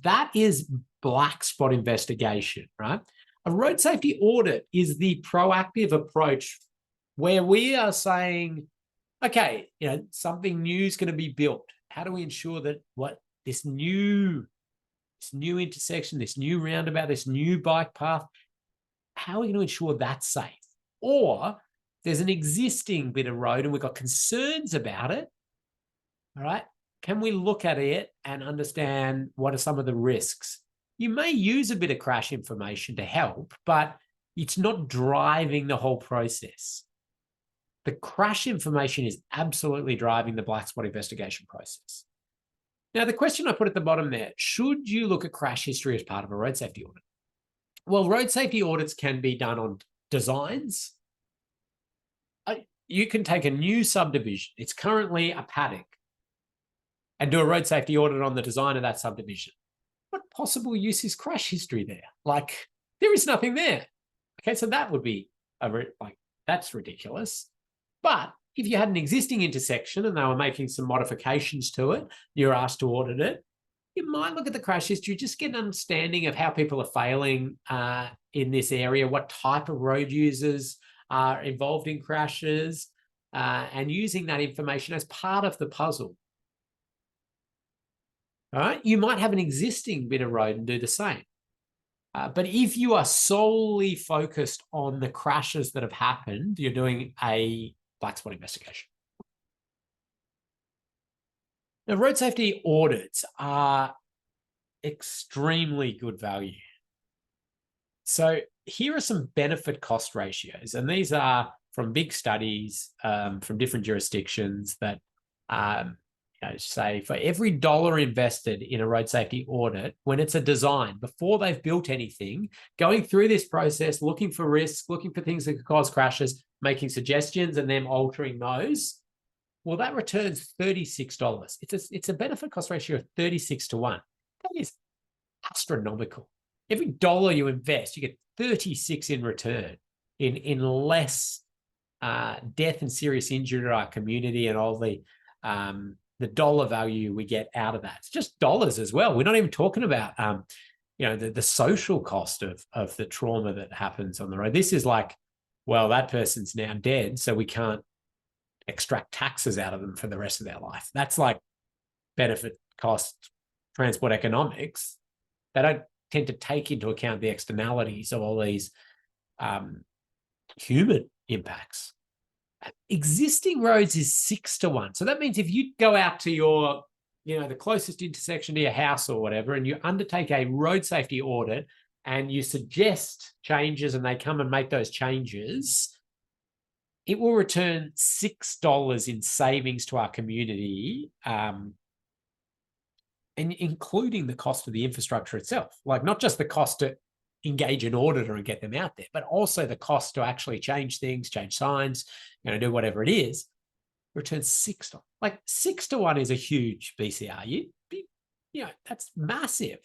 that is black spot investigation, right? A road safety audit is the proactive approach where we are saying, okay, something new is going to be built. How do we ensure that this new intersection, this new roundabout, this new bike path, how are we going to ensure that's safe? Or there's an existing bit of road and we've got concerns about it, all right? Can we look at it and understand what are some of the risks? You may use a bit of crash information to help, but it's not driving the whole process. The crash information is absolutely driving the black spot investigation process. Now, the question I put at the bottom there, should you look at crash history as part of a road safety audit? Well, road safety audits can be done on designs. You can take a new subdivision, it's currently a paddock, and do a road safety audit on the design of that subdivision. What possible use is crash history there? Like, there is nothing there. Okay, so that would be that's ridiculous. But if you had an existing intersection and they were making some modifications to it, you're asked to audit it, you might look at the crash history, just get an understanding of how people are failing in this area, what type of road users are involved in crashes, and using that information as part of the puzzle. All right, you might have an existing bit of road and do the same. But if you are solely focused on the crashes that have happened, you're doing a black spot investigation. Now, road safety audits are extremely good value. So here are some benefit cost ratios, and these are from big studies from different jurisdictions that say for every $1 invested in a road safety audit, when it's a design, before they've built anything, going through this process, looking for risks, looking for things that could cause crashes, making suggestions and then altering those, well, that returns $36. It's a benefit cost ratio of 36 to 1. That is astronomical. Every $1 you invest, you get 36 in return in less death and serious injury to our community and all the dollar value we get out of that. It's just dollars as well. We're not even talking about the social cost of the trauma that happens on the road. This is like, well, that person's now dead, so we can't extract taxes out of them for the rest of their life. That's like benefit cost transport economics. They don't tend to take into account the externalities of all these human impacts. Existing roads is 6-1. So that means if you go out to your, the closest intersection to your house or whatever, and you undertake a road safety audit and you suggest changes and they come and make those changes, it will return $6 in savings to our community, and including the cost of the infrastructure itself. Like not just the cost to engage an auditor and get them out there, but also the cost to actually change things, change signs, do whatever it is, returns $6. Like 6-1 is a huge BCR. That's massive.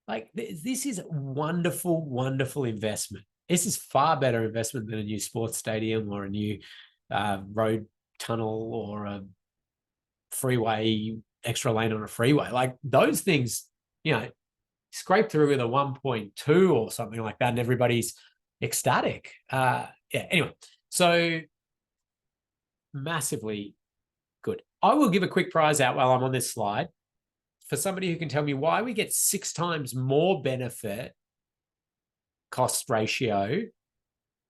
Like this is a wonderful, wonderful investment. This is far better investment than a new sports stadium or a new road tunnel or a freeway, extra lane on a freeway. Like those things, scrape through with a 1.2 or something like that, and everybody's ecstatic. Anyway, so massively good. I will give a quick prize out while I'm on this slide for somebody who can tell me why we get 6 times more benefit cost ratio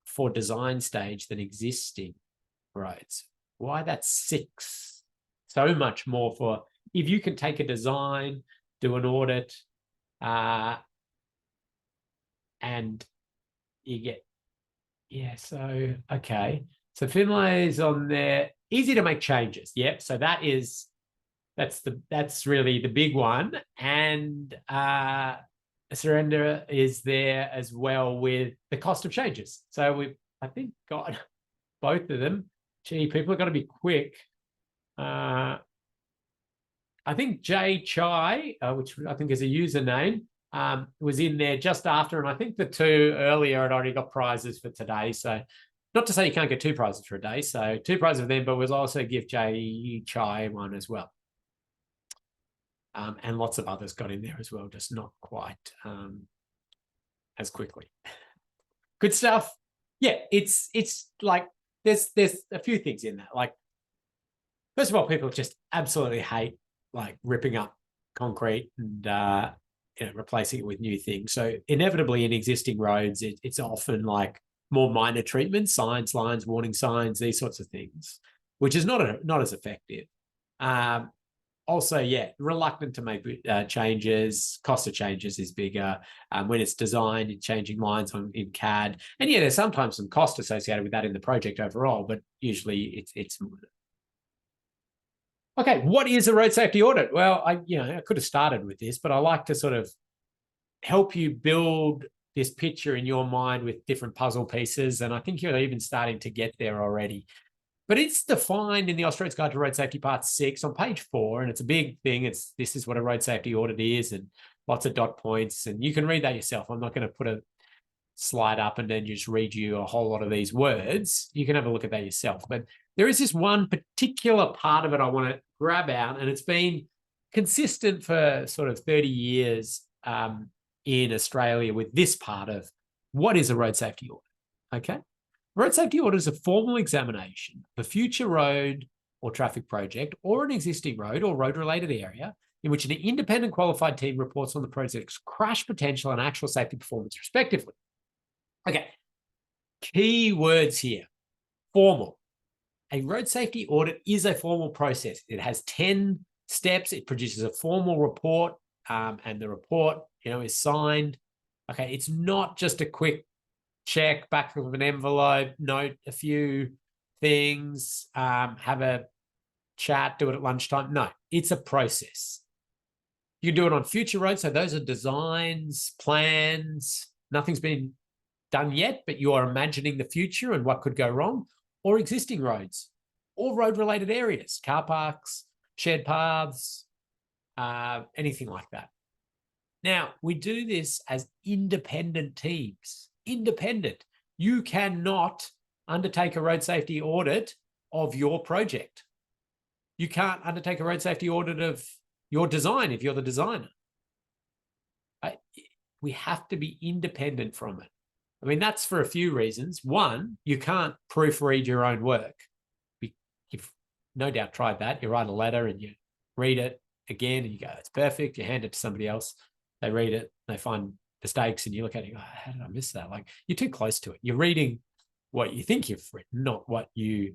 for design stage than existing roads. Why that's 6 so much more for if you can take a design, do an audit, and you get, okay. So Finlay's on there, easy to make changes. Yep. So that's really the big one. And surrender is there as well with the cost of changes. So we've, I think, got both of them. Gee, people have got to be quick. I think Jay Chai, which I think is a username, was in there just after, and I think the 2 earlier had already got prizes for today. So not to say you can't get 2 prizes for a day. So 2 prizes for them, but we'll also give Jay Chai one as well. And lots of others got in there as well, just not quite as quickly. Good stuff. Yeah, it's like there's a few things in that. Like, first of all, people just absolutely hate like ripping up concrete and replacing it with new things. So inevitably in existing roads, it's often like more minor treatments, signs, lines, warning signs, these sorts of things, which is not as effective. Also, reluctant to make changes. Cost of changes is bigger. When it's designed, it's changing lines in CAD. And there's sometimes some cost associated with that in the project overall, but usually it's okay. What is a road safety audit? Well, I could have started with this, but I like to sort of help you build this picture in your mind with different puzzle pieces. And I think you're even starting to get there already. But it's defined in the Australia's Guide to Road Safety Part 6 on page 4, and it's a big thing. This is what a road safety audit is, and lots of dot points, and you can read that yourself. I'm not going to put a slide up and then just read you a whole lot of these words. You can have a look at that yourself. But there is this one particular part of it I want to grab out, and it's been consistent for sort of 30 years in Australia with this part of what is a road safety audit, okay? Road safety audit is a formal examination of a future road or traffic project or an existing road or road-related area in which an independent qualified team reports on the project's crash potential and actual safety performance, respectively. Okay, key words here. Formal. A road safety audit is a formal process. It has 10 steps. It produces a formal report, and the report, is signed. Okay, it's not just a quick check back of an envelope, note a few things, have a chat, do it at lunchtime. No, it's a process. You can do it on future roads. So those are designs, plans. Nothing's been done yet, but you are imagining the future and what could go wrong, or existing roads or road-related areas, car parks, shared paths, anything like that. Now, we do this as independent teams. Independent. You cannot undertake a road safety audit of your project. You can't undertake a road safety audit of your design if you're the designer. We have to be independent from it. I mean, that's for a few reasons. One, you can't proofread your own work. You've no doubt tried that. You write a letter and you read it again and you go, it's perfect. You hand it to somebody else. They read it, they find mistakes, and you look at it, oh, how did I miss that? Like, you're too close to it. You're reading what you think you've written, not what you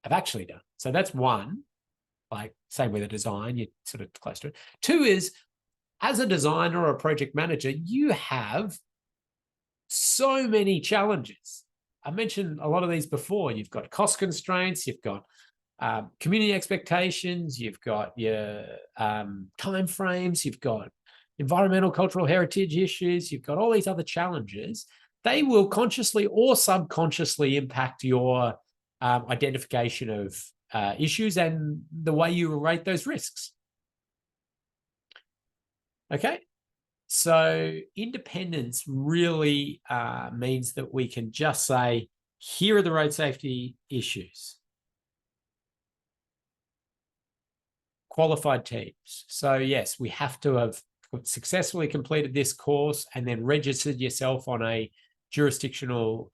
have actually done. So that's one, like same with a design, you're sort of close to it. Two is, as a designer or a project manager, you have so many challenges. I mentioned a lot of these before. You've got cost constraints, you've got community expectations, you've got your time frames, you've got environmental cultural heritage issues, you've got all these other challenges. They will consciously or subconsciously impact your identification of issues and the way you rate those risks. Okay, so independence really means that we can just say, here are the road safety issues. Qualified teams. So yes, we have to have successfully completed this course and then registered yourself on a jurisdictional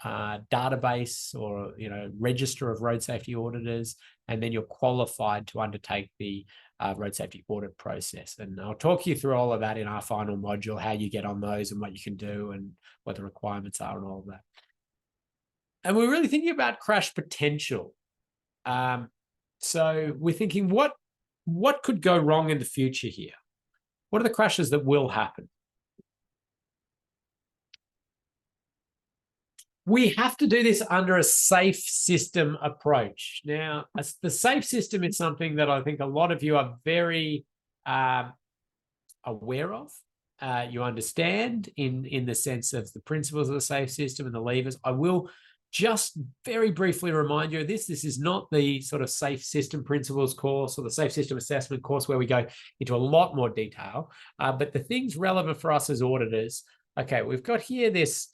database or register of road safety auditors, and then you're qualified to undertake the road safety audit process. And I'll talk you through all of that in our final module, how you get on those and what you can do and what the requirements are and all of that. And we're really thinking about crash potential. So we're thinking, what could go wrong in the future here? What are the crashes that will happen? We have to do this under a safe system approach. Now, the safe system is something that I think a lot of you are very aware of. You understand in the sense of the principles of the safe system and the levers. I will just very briefly remind you of this. This is not the sort of safe system principles course or the safe system assessment course where we go into a lot more detail. But the things relevant for us as auditors, okay, we've got here this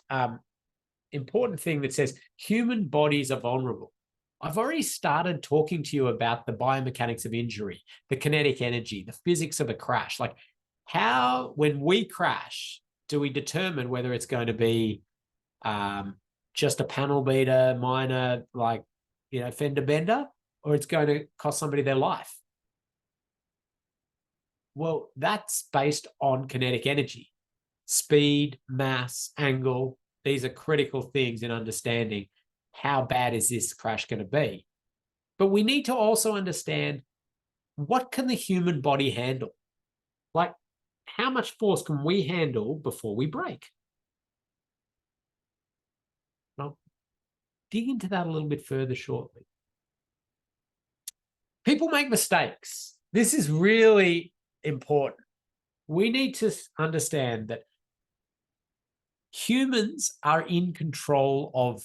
important thing that says human bodies are vulnerable. I've already started talking to you about the biomechanics of injury, the kinetic energy, the physics of a crash. Like how, when we crash, do we determine whether it's going to be just a panel beater, minor, fender bender, or it's going to cost somebody their life? Well, that's based on kinetic energy, speed, mass, angle. These are critical things in understanding how bad is this crash going to be. But we need to also understand, what can the human body handle? Like, how much force can we handle before we break? I'll dig into that a little bit further shortly. People make mistakes. This is really important. We need to understand that humans are in control of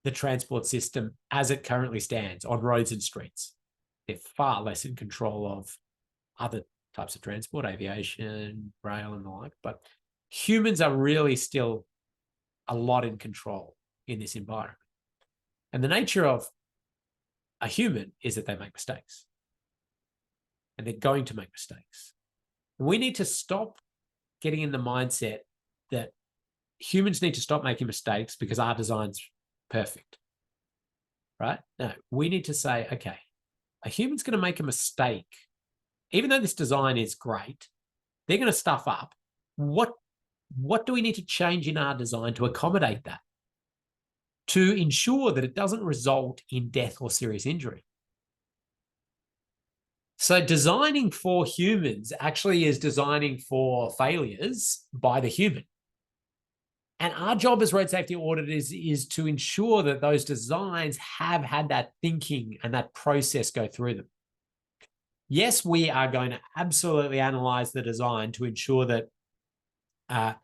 the transport system as it currently stands on roads and streets. They're far less in control of other types of transport, aviation, rail, and the like. But humans are really still a lot in control in this environment. And the nature of a human is that they make mistakes. And they're going to make mistakes. We need to stop getting in the mindset that humans need to stop making mistakes because our design's perfect, right? No, we need to say, okay, a human's going to make a mistake. Even though this design is great, they're going to stuff up. What do we need to change in our design to accommodate that, to ensure that it doesn't result in death or serious injury? So designing for humans actually is designing for failures by the human. And our job as road safety auditors is to ensure that those designs have had that thinking and that process go through them. Yes, we are going to absolutely analyze the design to ensure that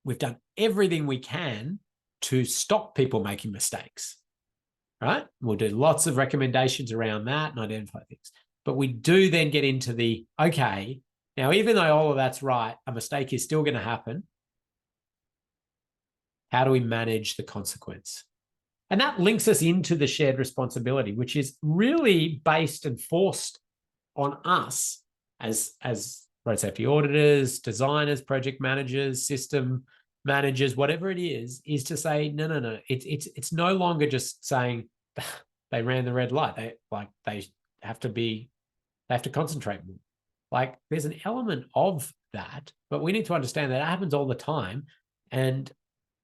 we've done everything we can to stop people making mistakes, right? We'll do lots of recommendations around that and identify things. But we do then get into the, okay, now, even though all of that's right, a mistake is still going to happen. How do we manage the consequence? And that links us into the shared responsibility, which is really based and forced on us as road safety auditors, designers, project managers, system managers, whatever it is to say, no. It's no longer just saying they ran the red light. They have to concentrate more. Like, there's an element of that, but we need to understand that it happens all the time, and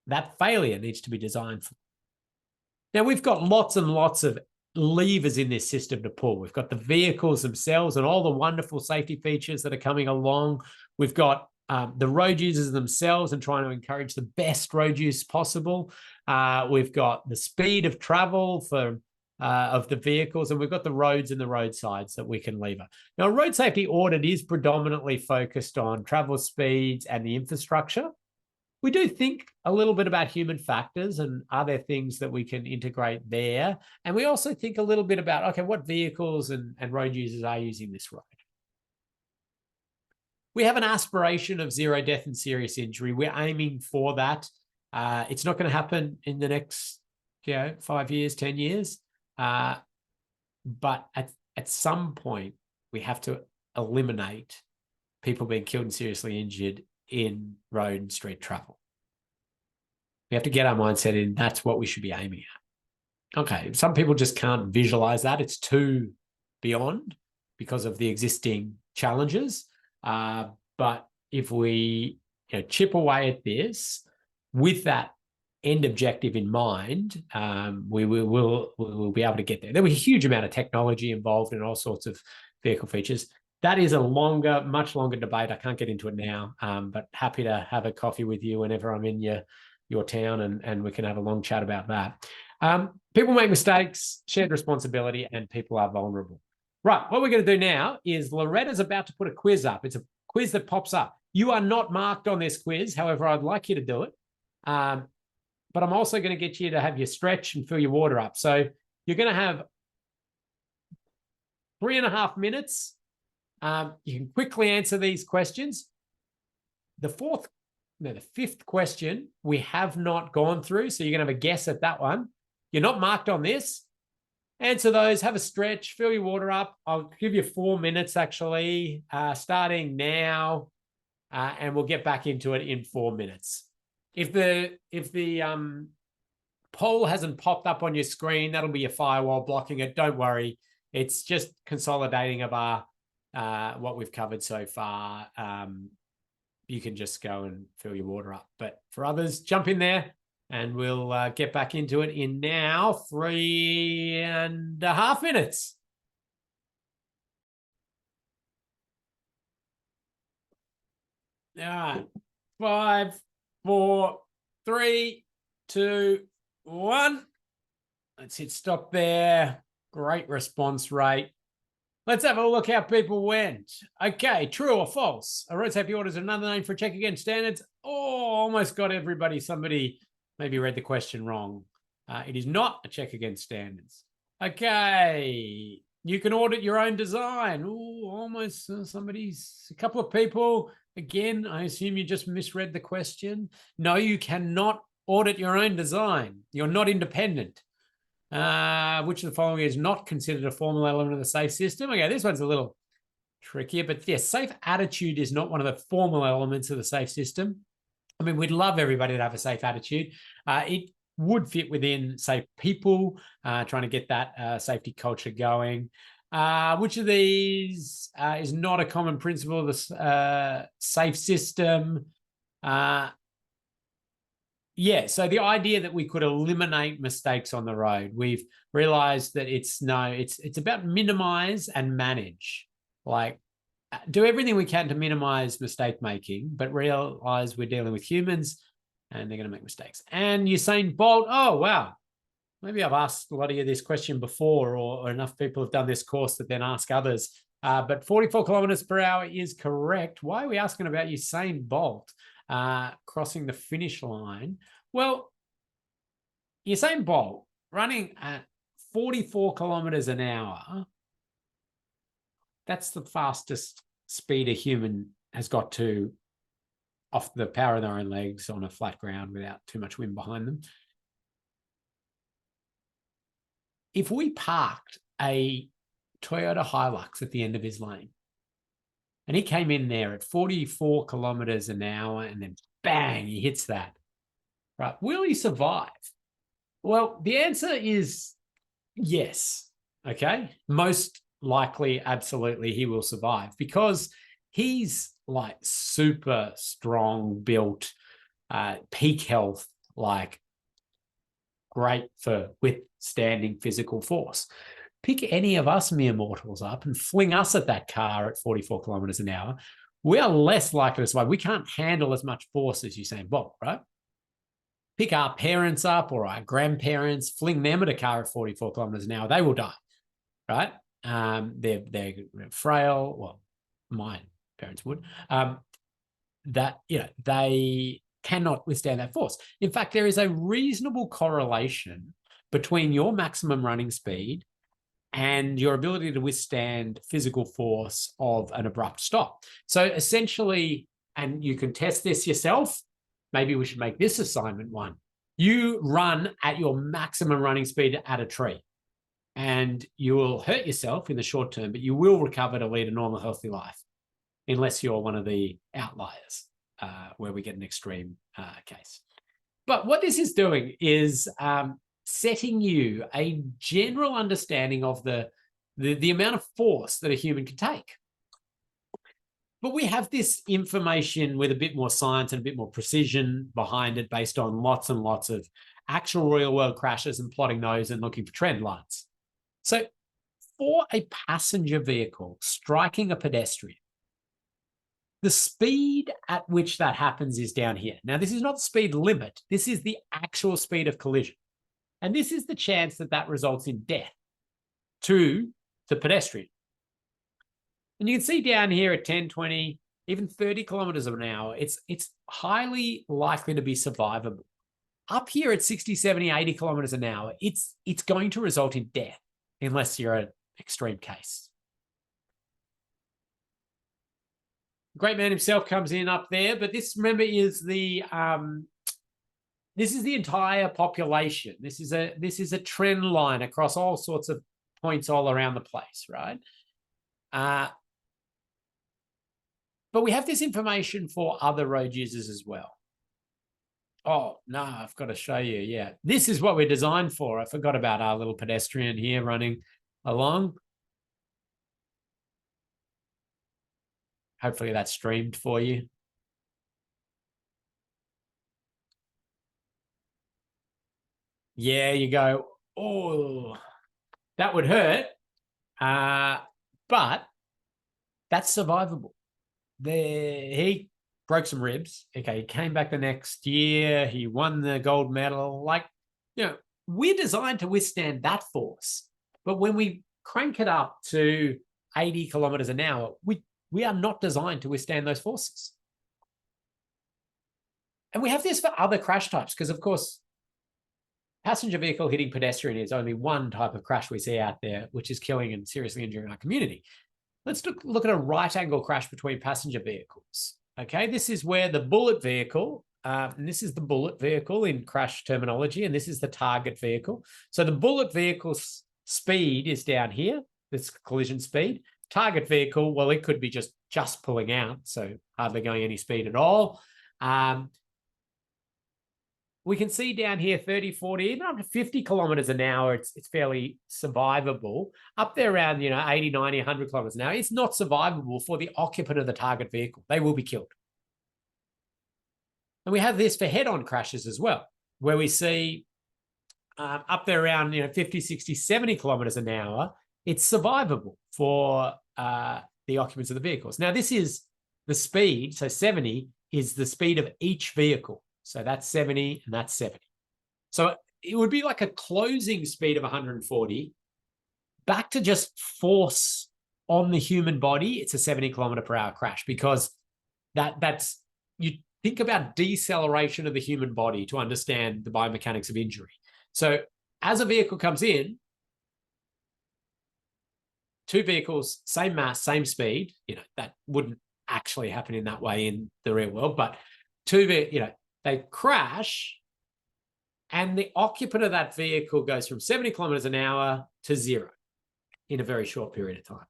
that failure needs to be designed for. Now, we've got lots and lots of levers in this system to pull. We've got the vehicles themselves and all the wonderful safety features that are coming along. We've got the road users themselves and trying to encourage the best road use possible. We've got the speed of travel of the vehicles, and we've got the roads and the roadsides that we can lever. Now, a road safety audit is predominantly focused on travel speeds and the infrastructure. We do think a little bit about human factors and are there things that we can integrate there? And we also think a little bit about, okay, what vehicles and road users are using this road? We have an aspiration of zero death and serious injury. We're aiming for that. It's not going to happen in the next 5 years, 10 years. But at some point, we have to eliminate people being killed and seriously injured in road and street travel. We have to get our mindset in. That's what we should be aiming at. Okay, some people just can't visualize that. It's too beyond because of the existing challenges. But if we chip away at this with that end objective in mind, we'll be able to get there. There was a huge amount of technology involved in all sorts of vehicle features. That is a much longer debate. I can't get into it now, but happy to have a coffee with you whenever I'm in your town, and we can have a long chat about that. People make mistakes, shared responsibility, and people are vulnerable. Right, what we're going to do now is Loretta's about to put a quiz up. It's a quiz that pops up. You are not marked on this quiz. However, I'd like you to do it. But I'm also going to get you to have your stretch and fill your water up. So you're going to have 3.5 minutes. You can quickly answer these questions. The fifth question we have not gone through, so you're going to have a guess at that one. You're not marked on this. Answer those, have a stretch, fill your water up. I'll give you 4 minutes, actually, starting now, and we'll get back into it in 4 minutes. If the poll hasn't popped up on your screen, that'll be your firewall blocking it. Don't worry. It's just consolidating of what we've covered so far. You can just go and fill your water up. But for others, jump in there and we'll get back into it in now 3.5 minutes. All right. 5, 4, 3, 2, 1. Let's hit stop there. Great response rate. Let's have a look how people went. Okay, true or false? A road safety audit is another name for a check against standards. Oh, almost got everybody. Somebody maybe read the question wrong. It is not a check against standards. Okay, you can audit your own design. Oh, almost a couple of people. Again, I assume you just misread the question. No, you cannot audit your own design. You're not independent. Which of the following is not considered a formal element of the SAFE system? Okay, this one's a little trickier, but yes, safe attitude is not one of the formal elements of the SAFE system. I mean, we'd love everybody to have a safe attitude. It would fit within safe people, trying to get that safety culture going. Which of these is not a common principle of the SAFE system? Yeah, so the idea that we could eliminate mistakes on the road, we've realized that it's about minimize and manage. Like, do everything we can to minimize mistake making, but realize we're dealing with humans and they're going to make mistakes. And Usain Bolt, oh, wow. Maybe I've asked a lot of you this question before, or enough people have done this course that then ask others. But 44 kilometers per hour is correct. Why are we asking about Usain Bolt crossing the finish line? Well, Usain Bolt running at 44 kilometers an hour, that's the fastest speed a human has got to off the power of their own legs on a flat ground without too much wind behind them. If we parked a Toyota Hilux at the end of his lane and he came in there at 44 kilometers an hour and then bang, he hits that, right? Will he survive? Well, the answer is yes. Okay. Most likely, absolutely, he will survive because he's like super strong built, peak health, like great for withstanding physical force. Pick any of us mere mortals up and fling us at that car at 44 kilometers an hour. We are less likely to survive. We can't handle as much force as Usain Bolt, right? Pick our parents up or our grandparents, fling them at a car at 44 kilometers an hour. They will die, right? They're frail. Well, my parents would. They cannot withstand that force. In fact, there is a reasonable correlation between your maximum running speed and your ability to withstand physical force of an abrupt stop. So essentially, and you can test this yourself, maybe we should make this assignment one. You run at your maximum running speed at a tree, and you will hurt yourself in the short term, but you will recover to lead a normal, healthy life, unless you're one of the outliers where we get an extreme case. But what this is doing is setting you a general understanding of the amount of force that a human can take. But we have this information with a bit more science and a bit more precision behind it based on lots and lots of actual real world crashes and plotting those and looking for trend lines. So for a passenger vehicle striking a pedestrian, the speed at which that happens is down here. Now, this is not the speed limit. This is the actual speed of collision. And this is the chance that that results in death to the pedestrian. And you can see down here at 10, 20, even 30 kilometers an hour, it's highly likely to be survivable. Up here at 60, 70, 80 kilometers an hour, it's going to result in death unless you're an extreme case. Great man himself comes in up there, but this, remember, is the this is the entire population. This is a trend line across all sorts of points all around the place, right? But we have this information for other road users as well. Oh, no, I've got to show you. Yeah, this is what we're designed for. I forgot about our little pedestrian here running along. Hopefully that's streamed for you. Yeah, you go, oh, that would hurt. But that's survivable. He broke some ribs. Okay, he came back the next year. He won the gold medal. Like, we're designed to withstand that force. But when we crank it up to 80 kilometers an hour, we are not designed to withstand those forces. And we have this for other crash types because, of course, passenger vehicle hitting pedestrian is only one type of crash we see out there, which is killing and seriously injuring our community. Let's look at a right angle crash between passenger vehicles. Okay, this is where the bullet vehicle, and this is the bullet vehicle in crash terminology, and this is the target vehicle. So the bullet vehicle's speed is down here, this collision speed. Target vehicle, well, it could be just pulling out, so hardly going any speed at all. We can see down here 30, 40, even up to 50 kilometers an hour, it's fairly survivable. Up there around 80, 90, 100 kilometers an hour, it's not survivable for the occupant of the target vehicle. They will be killed. And we have this for head-on crashes as well, where we see up there around 50, 60, 70 kilometers an hour, it's survivable for the occupants of the vehicles. Now, this is the speed. So 70 is the speed of each vehicle. So that's 70 and that's 70. So it would be like a closing speed of 140 back to just force on the human body. It's a 70 kilometer per hour crash because that's, you think about deceleration of the human body to understand the biomechanics of injury. So as a vehicle comes in, two vehicles, same mass, same speed, that wouldn't actually happen in that way in the real world, but they crash and the occupant of that vehicle goes from 70 kilometers an hour to 0 in a very short period of time.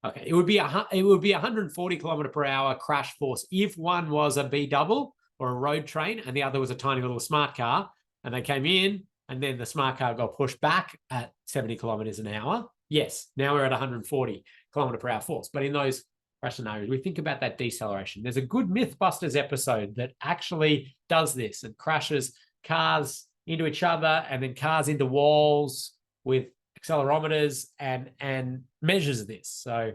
Okay, it would be 140 kilometer per hour crash force if one was a B double or a road train and the other was a tiny little smart car, and they came in and then the smart car got pushed back at 70 kilometers an hour. Yes, now we're at 140 kilometer per hour force. But in those crash scenarios, we think about that deceleration. There's a good Mythbusters episode that actually does this and crashes cars into each other and then cars into walls with accelerometers and measures this. So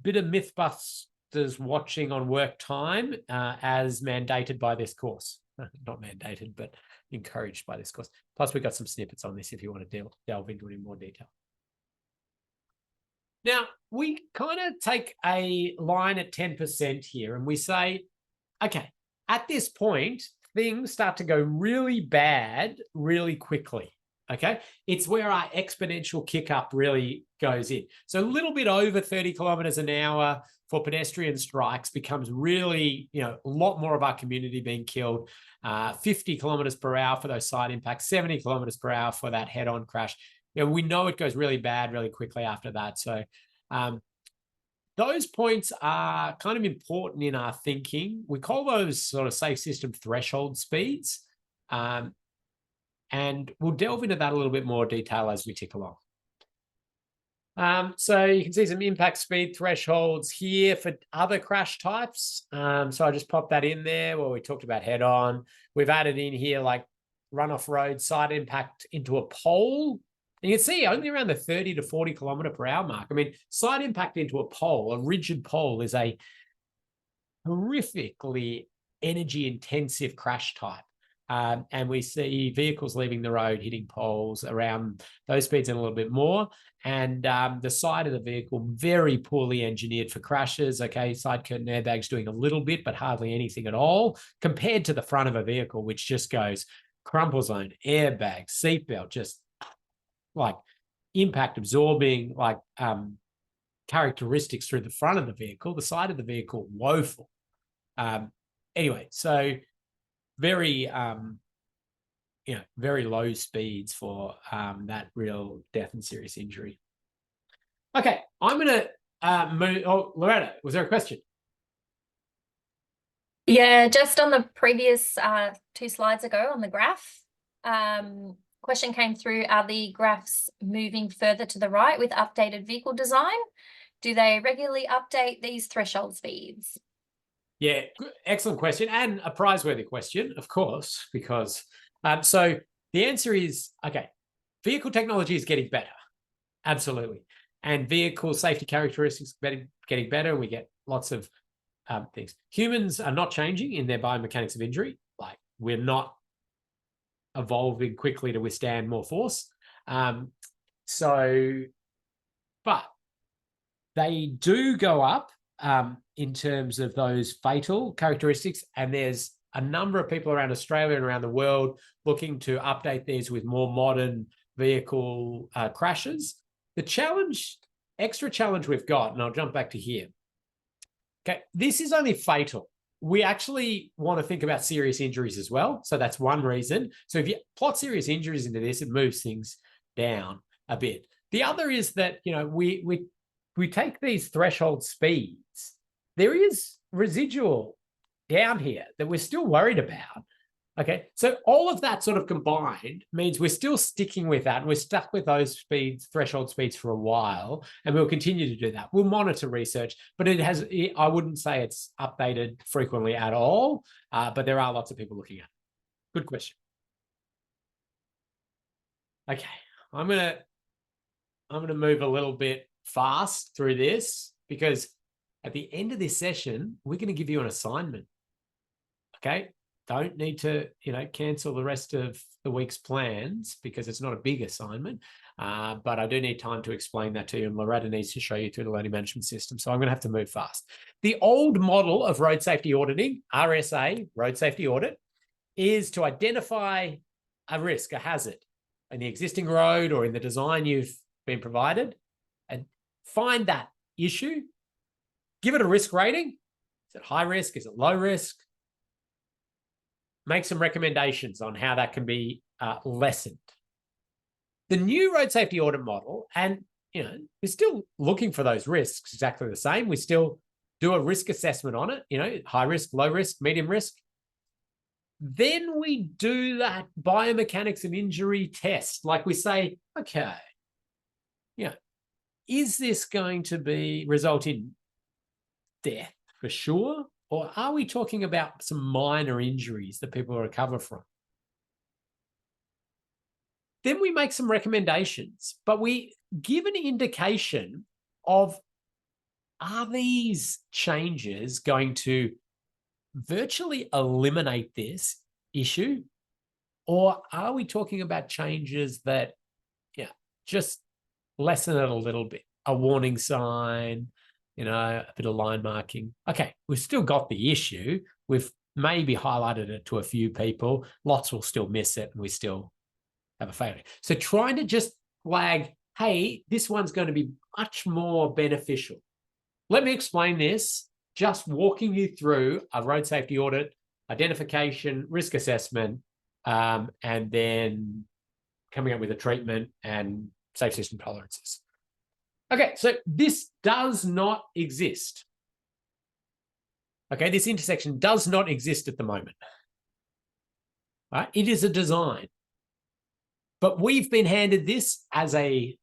bit of Mythbusters watching on work time as mandated by this course. Not mandated, but encouraged by this course. Plus, we've got some snippets on this if you want to delve into it in more detail. Now, we kind of take a line at 10% here and we say, okay, at this point, things start to go really bad really quickly. Okay, it's where our exponential kick up really goes in. So a little bit over 30 kilometers an hour for pedestrian strikes becomes really, a lot more of our community being killed. 50 kilometers per hour for those side impacts, 70 kilometers per hour for that head-on crash. We know it goes really bad really quickly after that. So those points are kind of important in our thinking. We call those sort of safe system threshold speeds. And we'll delve into that a little bit more detail as we tick along. So you can see some impact speed thresholds here for other crash types. So I just popped that in there where we talked about head-on. We've added in here like run-off road, side impact into a pole. And you can see only around the 30 to 40 kilometer per hour mark. I mean, side impact into a pole, a rigid pole, is a horrifically energy-intensive crash type. And we see vehicles leaving the road, hitting poles around those speeds and a little bit more. And the side of the vehicle, very poorly engineered for crashes. Okay, side curtain airbags doing a little bit, but hardly anything at all, compared to the front of a vehicle, which just goes crumple zone, airbag, seatbelt, just like impact absorbing, like characteristics through the front of the vehicle. The side of the vehicle, woeful. Anyway, so very, very low speeds for that real death and serious injury. Okay, I'm going to move. Oh, Loretta, was there a question? Yeah, just on the previous 2 slides ago on the graph, question came through, are the graphs moving further to the right with updated vehicle design? Do they regularly update these threshold speeds? Yeah, excellent question and a prize-worthy question, of course, because so the answer is, okay, vehicle technology is getting better, absolutely. And vehicle safety characteristics getting better. We get lots of things. Humans are not changing in their biomechanics of injury. Like, we're not evolving quickly to withstand more force. But they do go up in terms of those fatal characteristics. And there's a number of people around Australia and around the world looking to update these with more modern vehicle crashes. The extra challenge we've got, and I'll jump back to here. Okay, this is only fatal. We actually want to think about serious injuries as well. So that's one reason. So if you plot serious injuries into this, it moves things down a bit. The other is that, we take these threshold speeds, there is residual down here that we're still worried about. Okay, so all of that sort of combined means we're still sticking with that. We're stuck with those speeds, threshold speeds, for a while, and we'll continue to do that. We'll monitor research, but I wouldn't say it's updated frequently at all, but there are lots of people looking at it. Good question. Okay, I'm gonna move a little bit fast through this because at the end of this session, we're going to give you an assignment. Okay, don't need to, cancel the rest of the week's plans because it's not a big assignment, but I do need time to explain that to you, and Loretta needs to show you through the learning management system, so I'm going to have to move fast. The old model of road safety auditing, RSA, road safety audit, is to identify a risk, a hazard in the existing road or in the design you've been provided, and find that issue, give it a risk rating. Is it high risk? Is it low risk? Make some recommendations on how that can be lessened. The new road safety audit model, and we're still looking for those risks exactly the same. We still do a risk assessment on it, high risk, low risk, medium risk. Then we do that biomechanics of injury test. Like we say, okay, is this going to result in death for sure? Or are we talking about some minor injuries that people will recover from? Then we make some recommendations, but we give an indication of, are these changes going to virtually eliminate this issue? Or are we talking about changes that, just lessen it a little bit? A warning sign, a bit of line marking. Okay, we've still got the issue. We've maybe highlighted it to a few people. Lots will still miss it, and we still have a failure. So trying to just flag, hey, this one's going to be much more beneficial. Let me explain this, just walking you through a road safety audit, identification, risk assessment, and then coming up with a treatment and safe system tolerances. Okay, so this does not exist. Okay, this intersection does not exist at the moment. Right? It is a design. But we've been handed this as a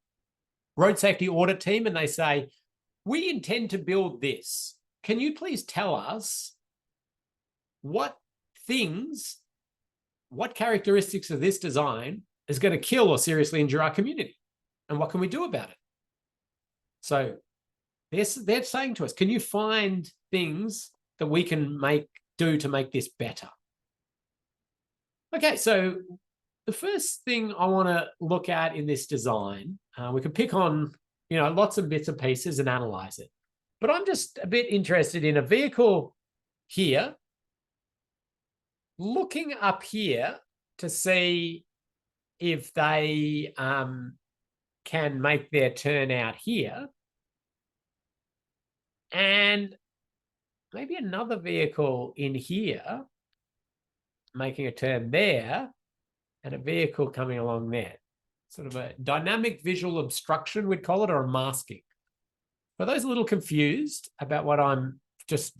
road safety audit team, and they say, we intend to build this. Can you please tell us what characteristics of this design is going to kill or seriously injure our community? And what can we do about it? So they're saying to us, can you find things that we can do to make this better? Okay, so the first thing I want to look at in this design, we can pick on, lots of bits and pieces and analyze it. But I'm just a bit interested in a vehicle here, looking up here to see if they can make their turn out here. And maybe another vehicle in here making a turn there, and a vehicle coming along there. Sort of a dynamic visual obstruction, we'd call it, or a masking. For those a little confused about what I'm just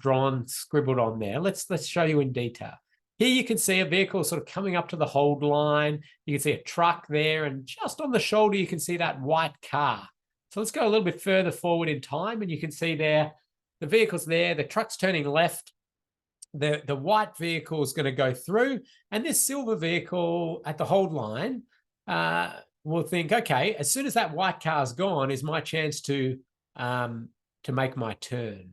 scribbled on there, let's show you in detail. Here you can see a vehicle sort of coming up to the hold line. You can see a truck there, and just on the shoulder, you can see that white car. So let's go a little bit further forward in time, and you can see there, the vehicle's there, the truck's turning left, the white vehicle is going to go through, and this silver vehicle at the hold line will think, okay, as soon as that white car's gone is my chance to make my turn.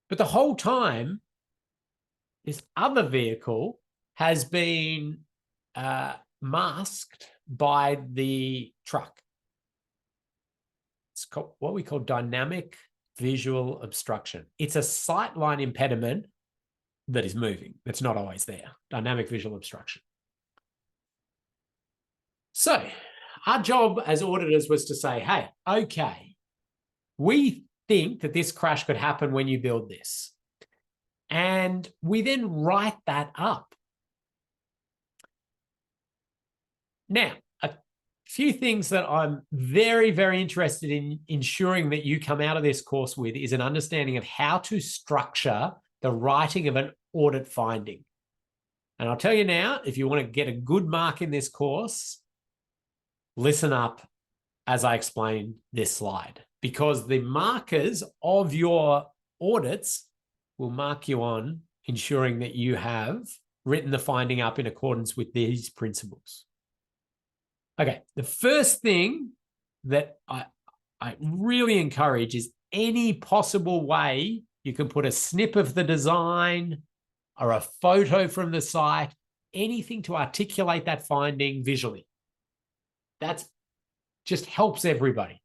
But the whole time, this other vehicle has been masked by the truck. It's called what we call dynamic visual obstruction. It's a sightline impediment that is moving. That's not always there. Dynamic visual obstruction. So our job as auditors was to say, hey, okay, we think that this crash could happen when you build this. And we then write that up. Now, a few things that I'm very, very interested in ensuring that you come out of this course with is an understanding of how to structure the writing of an audit finding. And I'll tell you now, if you want to get a good mark in this course, listen up as I explain this slide, because the markers of your audits will mark you on ensuring that you have written the finding up in accordance with these principles. Okay, the first thing that I really encourage is any possible way you can put a snip of the design or a photo from the site, anything to articulate that finding visually. That just helps everybody.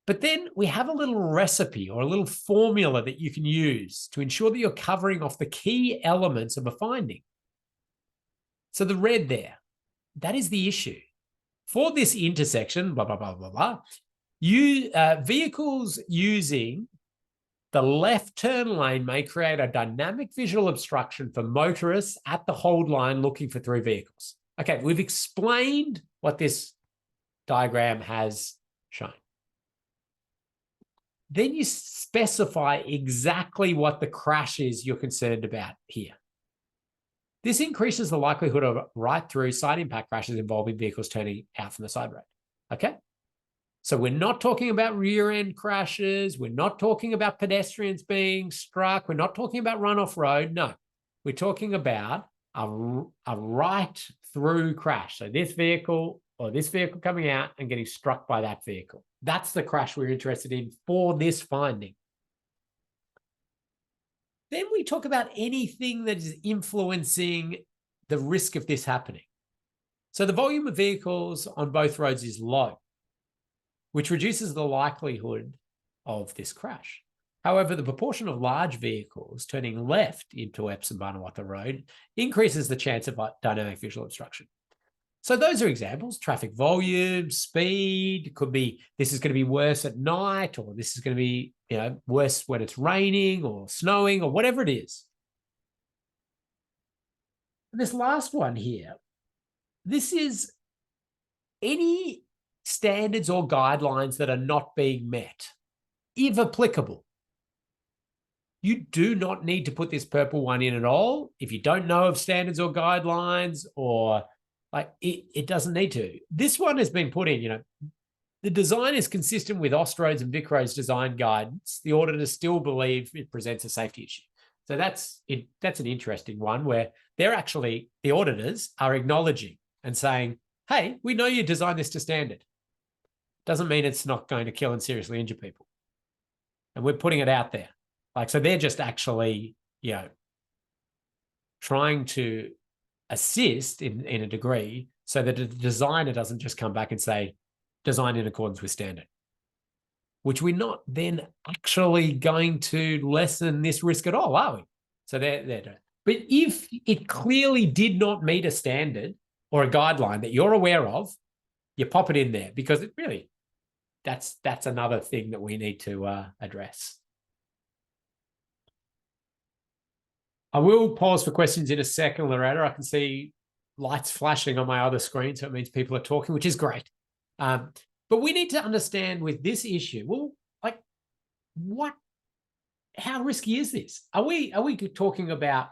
But then we have a little recipe or a little formula that you can use to ensure that you're covering off the key elements of a finding. So the red there, that is the issue. For this intersection, blah, blah, blah, blah, blah, vehicles using the left turn lane may create a dynamic visual obstruction for motorists at the hold line looking for through vehicles. Okay, we've explained what this diagram has shown. Then you specify exactly what the crash is you're concerned about here. This increases the likelihood of right-through side impact crashes involving vehicles turning out from the side road. Okay? So we're not talking about rear-end crashes. We're not talking about pedestrians being struck. We're not talking about run-off road. No. We're talking about a right through crash. So this vehicle or this vehicle coming out and getting struck by that vehicle. That's the crash we're interested in for this finding. Then we talk about anything that is influencing the risk of this happening. So the volume of vehicles on both roads is low, which reduces the likelihood of this crash. However, the proportion of large vehicles turning left into Epsom Barnawatta Road increases the chance of dynamic visual obstruction. So those are examples: traffic volume, speed. Could be this is going to be worse at night, or this is going to be worse when it's raining or snowing or whatever it is. And this last one here, this is any standards or guidelines that are not being met, if applicable. You do not need to put this purple one in at all. If you don't know of standards or guidelines, or it doesn't need to. This one has been put in, the design is consistent with Austroads and VicRoads design guidance. The auditors still believe it presents a safety issue. So that's an interesting one where the auditors are acknowledging and saying, hey, we know you designed this to standard. Doesn't mean it's not going to kill and seriously injure people. And we're putting it out there. So they're just actually, trying to assist in a degree so that the designer doesn't just come back and say, design in accordance with standard, which we're not then actually going to lessen this risk at all, are we? So they're but if it clearly did not meet a standard or a guideline that you're aware of, you pop it in there, because it really, that's another thing that we need to address. I will pause for questions in a second, Loretta. I can see lights flashing on my other screen, so it means people are talking, which is great. But we need to understand with this issue, well, how risky is this? Are we talking about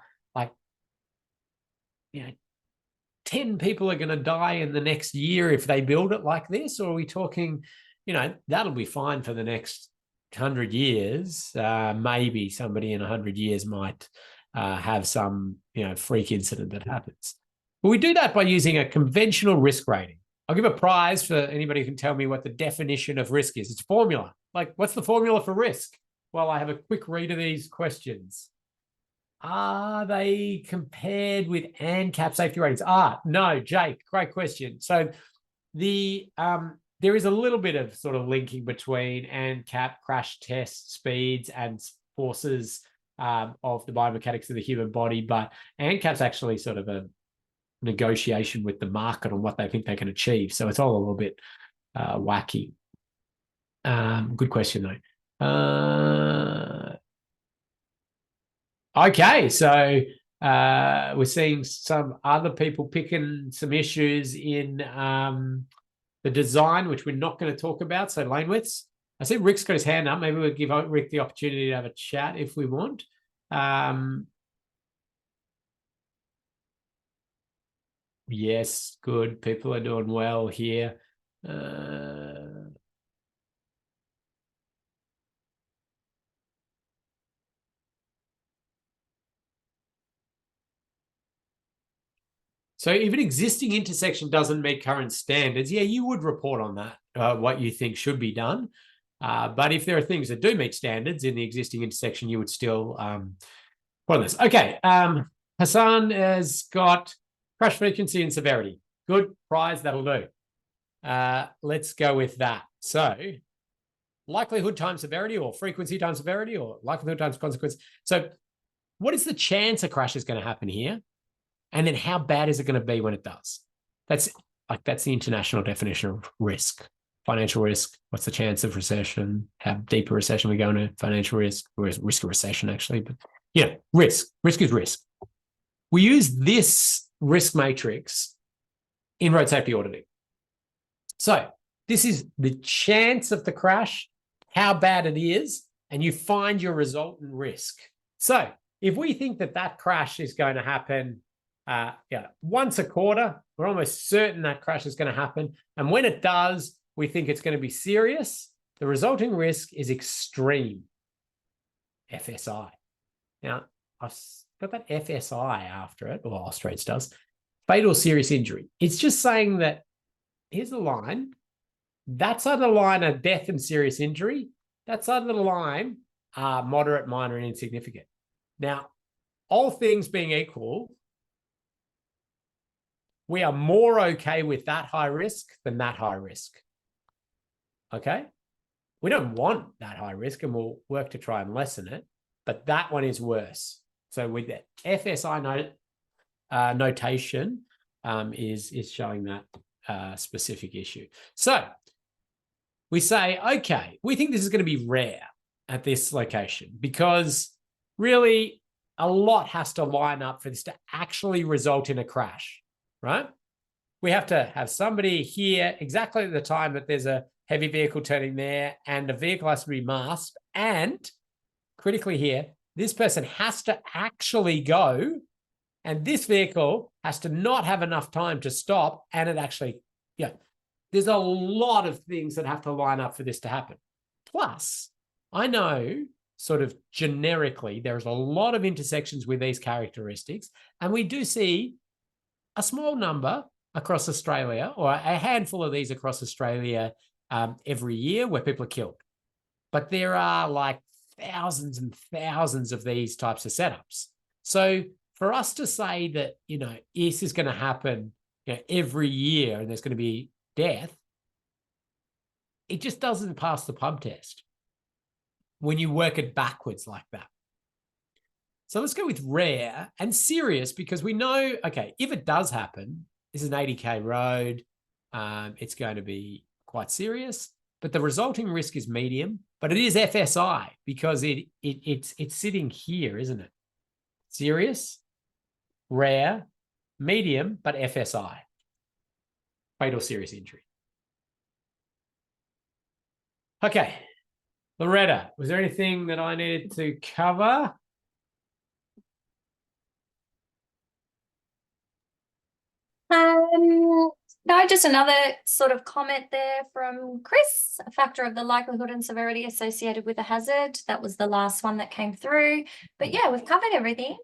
10 people are going to die in the next year if they build it like this? Or are we talking, that'll be fine for the next 100 years. Maybe somebody in 100 years might have some, freak incident that happens. But we do that by using a conventional risk rating. I'll give a prize for anybody who can tell me what the definition of risk is. It's formula. What's the formula for risk? Well, I have a quick read of these questions. Are they compared with ANCAP safety ratings? No, Jake, great question. So there is a little bit of sort of linking between ANCAP crash test speeds and forces of the biomechanics of the human body, but ANCAP's actually sort of a negotiation with the market on what they think they can achieve. So it's all a little bit wacky. Good question, though. Okay, so we're seeing some other people picking some issues in the design, which we're not going to talk about. So lane widths. I see Rick's got his hand up. Maybe we'll give Rick the opportunity to have a chat if we want. Yes, good. People are doing well here. So if an existing intersection doesn't meet current standards, yeah, you would report on that, what you think should be done. But if there are things that do meet standards in the existing intersection, you would still put on this. Okay, Hassan has got crash frequency and severity. Good, prize, that'll do. Let's go with that. So likelihood times severity, or frequency times severity, or likelihood times consequence. So what is the chance a crash is going to happen here? And then how bad is it going to be when it does? That's the international definition of risk. Financial risk, what's the chance of recession? How deep a recession we go into? Financial risk, or risk of recession, actually. But risk. Risk is risk. We use this risk matrix in road safety auditing. So this is the chance of the crash, how bad it is, and you find your resultant risk. So if we think that crash is going to happen once a quarter, we're almost certain that crash is going to happen. And when it does, we think it's going to be serious. The resulting risk is extreme, FSI. Now, got that FSI after it, or Australia does, fatal serious injury. It's just saying that here's the line. That side of the line are death and serious injury. That side of the line are moderate, minor, and insignificant. Now, all things being equal, we are more okay with that high risk than that high risk. Okay? We don't want that high risk, and we'll work to try and lessen it, but that one is worse. So with the FSI notation is showing that specific issue. So we say, okay, we think this is going to be rare at this location because really a lot has to line up for this to actually result in a crash, right? We have to have somebody here exactly at the time that there's a heavy vehicle turning there and a vehicle has to be masked. And critically here, this person has to actually go and this vehicle has to not have enough time to stop. And it actually, there's a lot of things that have to line up for this to happen. Plus, I know sort of generically, there's a lot of intersections with these characteristics. And we do see a small number across Australia, or a handful of these across Australia every year where people are killed. But there are like thousands and thousands of these types of setups. So for us to say that, this is going to happen every year and there's going to be death, it just doesn't pass the pub test when you work it backwards like that. So let's go with rare and serious, because we know, okay, if it does happen, this is an 80K road, it's going to be quite serious, but the resulting risk is medium, but it is FSI because it's sitting here, isn't it? Serious, rare, medium, but FSI, fatal serious injury. Okay, Loretta, was there anything that I needed to cover? No, just another sort of comment there from Chris, a factor of the likelihood and severity associated with a hazard. That was the last one that came through. But yeah, we've covered everything.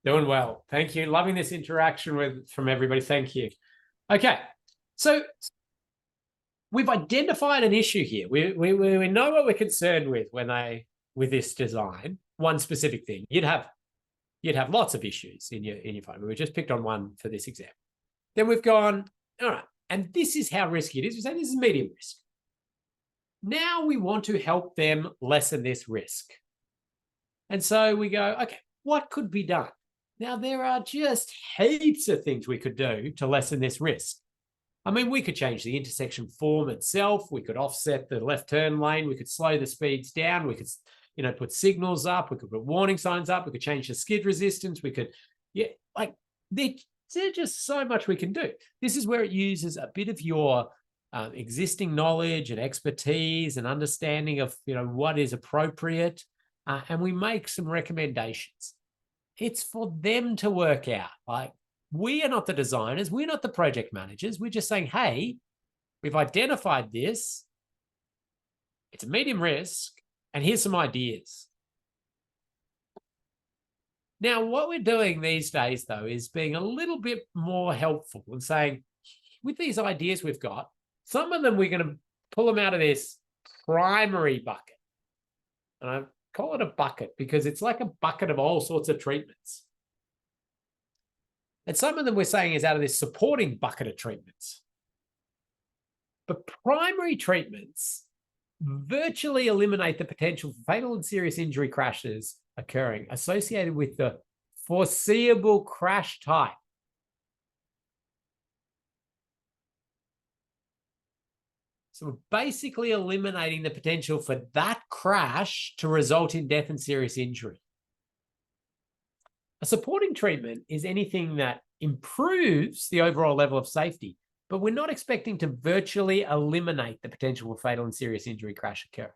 Doing well. Thank you. Loving this interaction from everybody. Thank you. Okay. So we've identified an issue here. We know what we're concerned with with this design, one specific thing. You'd have lots of issues in your phone. We just picked on one for this example. Then we've gone, all right, and this is how risky it is. We say this is medium risk. Now we want to help them lessen this risk. And so we go, okay, what could be done? Now, there are just heaps of things we could do to lessen this risk. I mean, we could change the intersection form itself. We could offset the left turn lane. We could slow the speeds down. We could, put signals up. We could put warning signs up. We could change the skid resistance. We could, there's just so much we can do. This is where it uses a bit of your existing knowledge and expertise and understanding of, what is appropriate. And we make some recommendations. It's for them to work out. Like, we are not the designers. We're not the project managers. We're just saying, hey, we've identified this. It's a medium risk. And here's some ideas. Now, what we're doing these days, though, is being a little bit more helpful and saying, with these ideas we've got, some of them we're going to pull them out of this primary bucket. And I call it a bucket because it's like a bucket of all sorts of treatments. And some of them we're saying is out of this supporting bucket of treatments. But primary treatments virtually eliminate the potential for fatal and serious injury crashes occurring associated with the foreseeable crash type. So we're basically eliminating the potential for that crash to result in death and serious injury. A supporting treatment is anything that improves the overall level of safety, but we're not expecting to virtually eliminate the potential for fatal and serious injury crash occurring.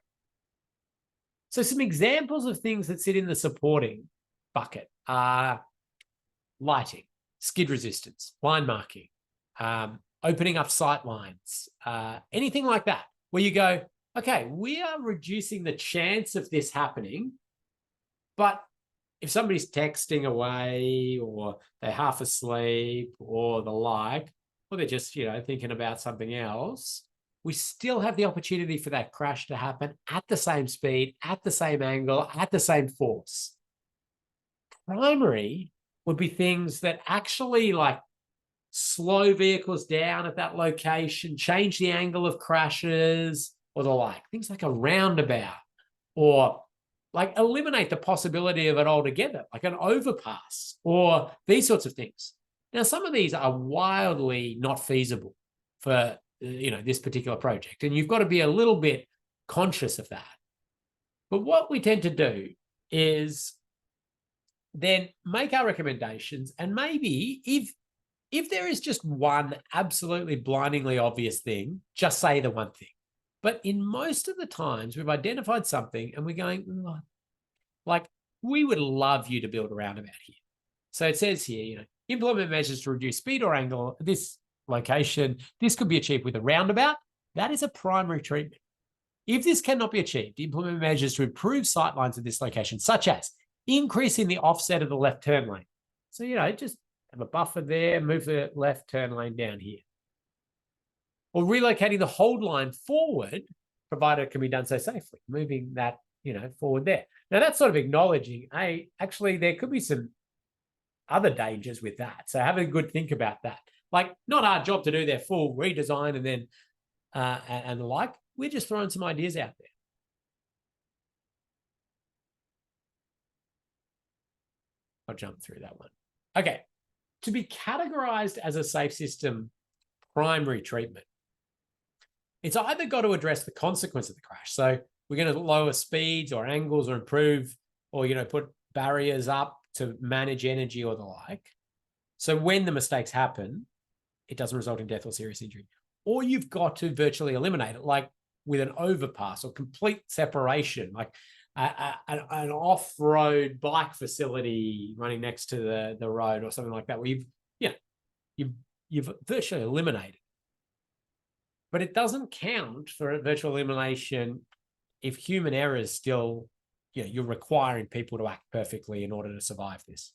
So some examples of things that sit in the supporting bucket are lighting, skid resistance, line marking, opening up sight lines, anything like that, where you go, okay, we are reducing the chance of this happening, but if somebody's texting away or they're half asleep or the like, or they're just, thinking about something else, we still have the opportunity for that crash to happen at the same speed, at the same angle, at the same force. Primary would be things that actually like slow vehicles down at that location, change the angle of crashes or the like. Things like a roundabout, or like eliminate the possibility of it altogether, like an overpass or these sorts of things. Now, some of these are wildly not feasible for, this particular project, and you've got to be a little bit conscious of that. But what we tend to do is then make our recommendations, and maybe if there is just one absolutely blindingly obvious thing, just say the one thing. But in most of the times, we've identified something and we're going, oh, like, we would love you to build a roundabout here. So it says here, implement measures to reduce speed or angle at this location. This could be achieved with a roundabout. That is a primary treatment. If this cannot be achieved, implement measures to improve sight lines at this location, such as increasing the offset of the left turn lane. So, just have a buffer there, move the left turn lane down here. Or relocating the hold line forward, provided it can be done so safely, moving that, forward there. Now, that's sort of acknowledging, hey, actually, there could be some other dangers with that. So have a good think about that. Like, not our job to do their full redesign and then, and the like. We're just throwing some ideas out there. I'll jump through that one. Okay. To be categorized as a safe system primary treatment, it's either got to address the consequence of the crash. So we're going to lower speeds or angles or improve or, put barriers up to manage energy or the like. So when the mistakes happen, it doesn't result in death or serious injury. Or you've got to virtually eliminate it, like with an overpass or complete separation, like an off-road bike facility running next to the road or something like that, where you've virtually eliminated. But it doesn't count for virtual elimination if human error is still, you're requiring people to act perfectly in order to survive this.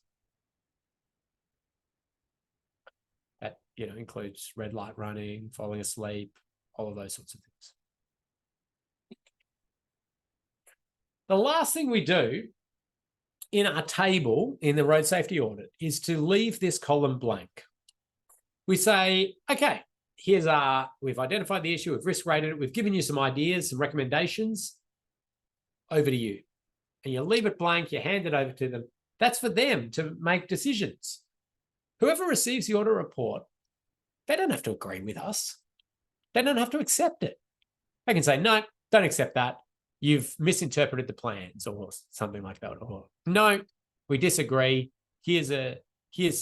That, includes red light running, falling asleep, all of those sorts of things. The last thing we do in our table in the road safety audit is to leave this column blank. We say, okay, we've identified the issue, we've risk rated it, we've given you some ideas, some recommendations, over to you. And you leave it blank, you hand it over to them. That's for them to make decisions. Whoever receives the audit report, they don't have to agree with us. They don't have to accept it. They can say, no, don't accept that. You've misinterpreted the plans or something like that. Or no, we disagree. Here's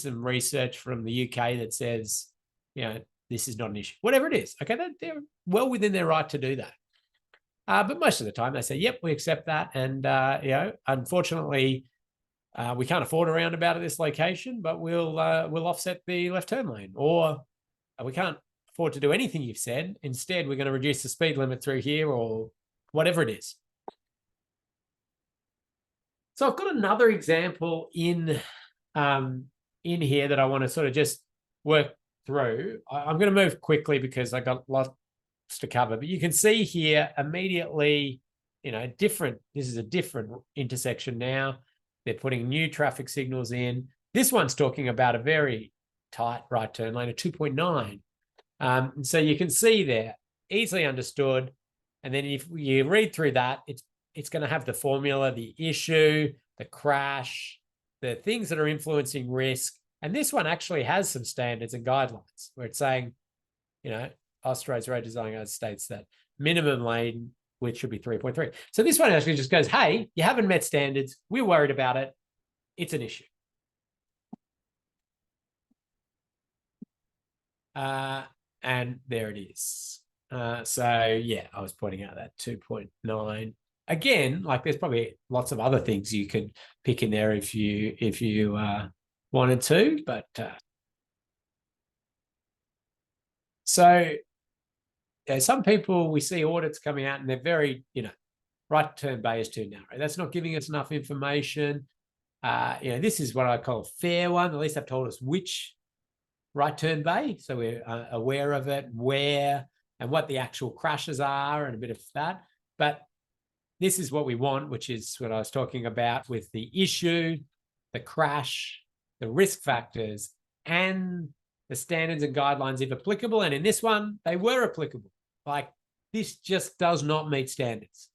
some research from the UK that says, this is not an issue. Whatever it is. Okay, they're well within their right to do that. But most of the time they say, yep, we accept that. And, unfortunately, we can't afford a roundabout at this location, but we'll offset the left turn lane. Or we can't afford to do anything you've said. Instead, we're going to reduce the speed limit through here or whatever it is. So I've got another example in here that I want to sort of just work through. I'm going to move quickly because I got lots to cover, but you can see here immediately, this is a different intersection now. They're putting new traffic signals in. This one's talking about a very tight right turn lane, a 2.9. So you can see there, easily understood. And then if you read through that, it's going to have the formula, the issue, the crash, the things that are influencing risk. And this one actually has some standards and guidelines where it's saying, Australia's road design guide states that minimum lane width should be 3.3. So this one actually just goes, hey, you haven't met standards. We're worried about it. It's an issue. And there it is. So yeah, I was pointing out that 2.9. Again, like there's probably lots of other things you could pick in there if you wanted to, but so some people, we see audits coming out and they're very, right turn bay is too narrow. That's not giving us enough information. This is what I call a fair one. At least they've told us which right turn bay, so we're aware of it, where, and what the actual crashes are, and a bit of that. But this is what we want, which is what I was talking about with the issue, the crash, the risk factors, and the standards and guidelines if applicable. And in this one, they were applicable. Like, this just does not meet standards.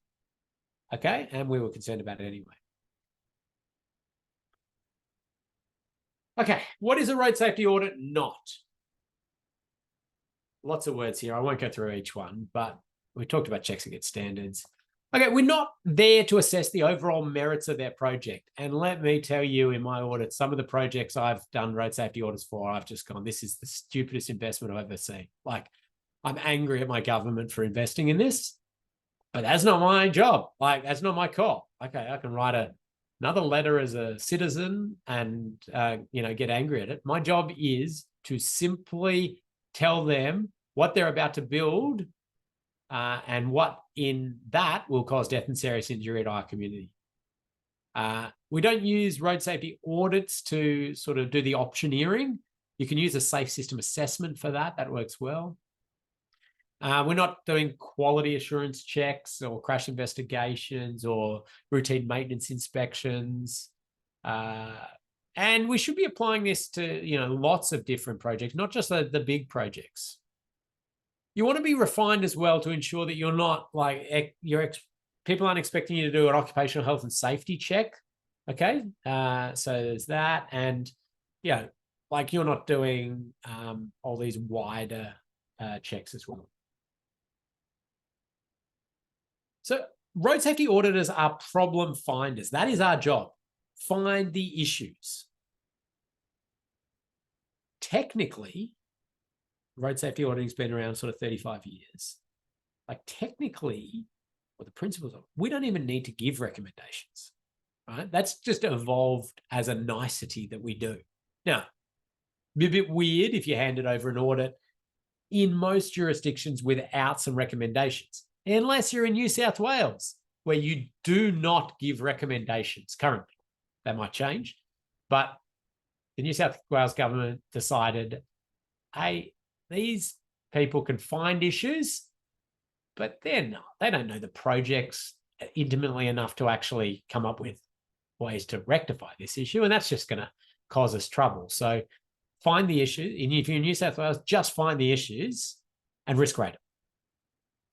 Okay, and we were concerned about it anyway. Okay, what is a road safety audit not? Lots of words here. I won't go through each one, but we talked about checks against standards. Okay, we're not there to assess the overall merits of their project. And let me tell you, in my audit, some of the projects I've done road safety audits for, I've just gone, this is the stupidest investment I've ever seen. Like, I'm angry at my government for investing in this, but that's not my job. Like, that's not my call. Okay, I can write another letter as a citizen and, get angry at it. My job is to simply tell them what they're about to build and what in that will cause death and serious injury to our community. We don't use road safety audits to sort of do the optioneering. You can use a safe system assessment for that. That works well. We're not doing quality assurance checks or crash investigations or routine maintenance inspections. And we should be applying this to, lots of different projects, not just the big projects. You want to be refined as well to ensure that you're not like people aren't expecting you to do an occupational health and safety check. Okay. So there's that. And, you're not doing all these wider checks as well. So road safety auditors are problem finders. That is our job. Find the issues. Technically, road safety auditing has been around sort of 35 years. Like, technically, what the principles are, we don't even need to give recommendations, right? That's just evolved as a nicety that we do. Now, it'd be a bit weird if you handed over an audit in most jurisdictions without some recommendations, unless you're in New South Wales, where you do not give recommendations currently. That might change, but the New South Wales government decided, hey, these people can find issues, but they don't know the projects intimately enough to actually come up with ways to rectify this issue, and that's just going to cause us trouble. So find the issue. If you're in New South Wales, just find the issues and risk rate it.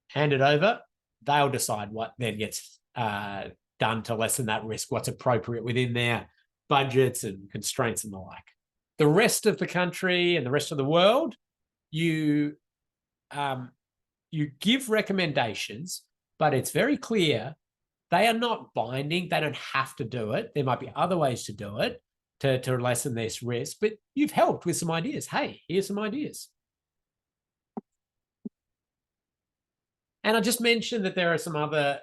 Hand it over. They'll decide what then gets done to lessen that risk, what's appropriate within their budgets and constraints and the like. The rest of the country and the rest of the world, you give recommendations, but it's very clear they are not binding. They don't have to do it. There might be other ways to do it to lessen this risk, but you've helped with some ideas. Hey, here's some ideas. And I just mentioned that there are some other,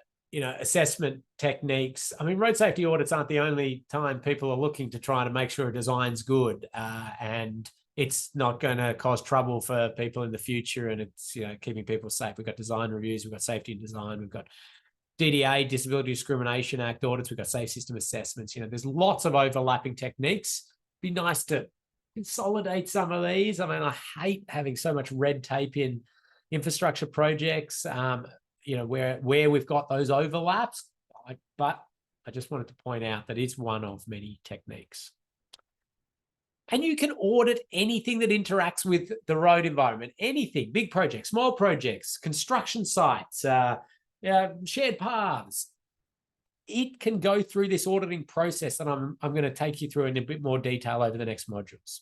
assessment techniques. I mean, road safety audits aren't the only time people are looking to try to make sure a design's good and it's not going to cause trouble for people in the future, and it's, keeping people safe. We've got design reviews, we've got safety and design, we've got DDA, Disability Discrimination Act audits, we've got safe system assessments. There's lots of overlapping techniques. Be nice to consolidate some of these. I mean, I hate having so much red tape in infrastructure projects, where we've got those overlaps. But I just wanted to point out that it's one of many techniques. And you can audit anything that interacts with the road environment, anything, big projects, small projects, construction sites, shared paths. It can go through this auditing process that I'm going to take you through in a bit more detail over the next modules.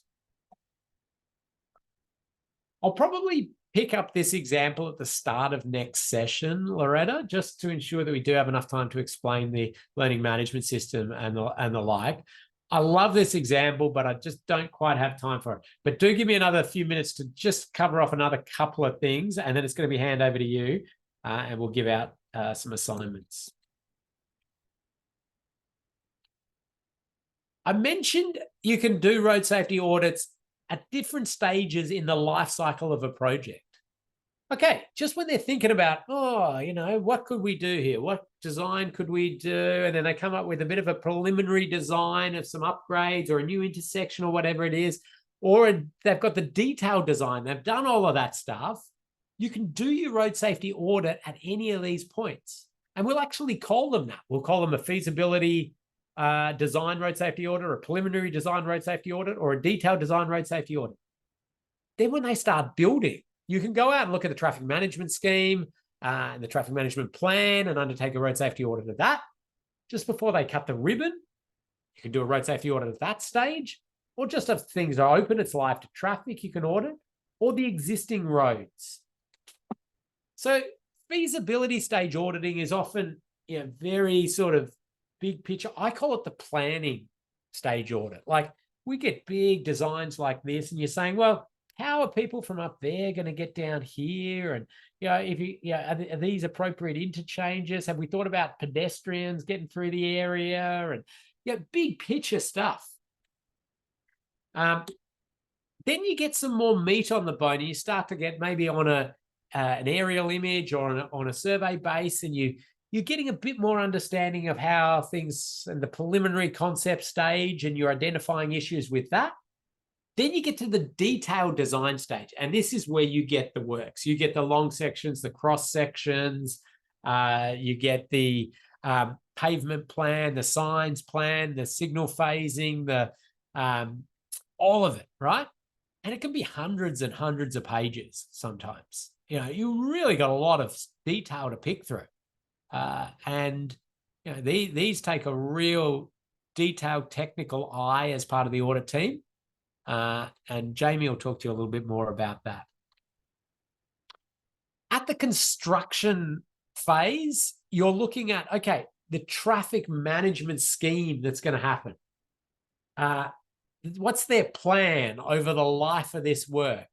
I'll probably pick up this example at the start of next session, Loretta, just to ensure that we do have enough time to explain the learning management system and the like. I love this example, but I just don't quite have time for it. But do give me another few minutes to just cover off another couple of things, and then it's going to be hand over to you, and we'll give out some assignments. I mentioned you can do road safety audits at different stages in the life cycle of a project. Okay, just when they're thinking about, oh, what could we do here? What design could we do? And then they come up with a bit of a preliminary design of some upgrades or a new intersection or whatever it is, or they've got the detailed design. They've done all of that stuff. You can do your road safety audit at any of these points. And we'll actually call them that. We'll call them a feasibility design road safety audit, or a preliminary design road safety audit, or a detailed design road safety audit. Then when they start building, you can go out and look at the traffic management scheme and the traffic management plan and undertake a road safety audit of that. Just before they cut the ribbon, you can do a road safety audit at that stage, or just if things are open, it's live to traffic, you can audit, or the existing roads. So feasibility stage auditing is often very sort of big picture. I call it the planning stage audit. Like, we get big designs like this and you're saying, well, how are people from up there going to get down here? And, are these appropriate interchanges? Have we thought about pedestrians getting through the area? And, big picture stuff. Then you get some more meat on the bone and you start to get maybe on an aerial image or on a survey base, and you're getting a bit more understanding of how things in the preliminary concept stage, and you're identifying issues with that. Then you get to the detailed design stage, and this is where you get the works. You get the long sections, the cross sections, you get the pavement plan, the signs plan, the signal phasing, the all of it, right? And it can be hundreds and hundreds of pages sometimes. You really got a lot of detail to pick through. And these take a real detailed technical eye as part of the audit team. And Jamie will talk to you a little bit more about that. At the construction phase, you're looking at, okay, the traffic management scheme that's going to happen. What's their plan over the life of this work?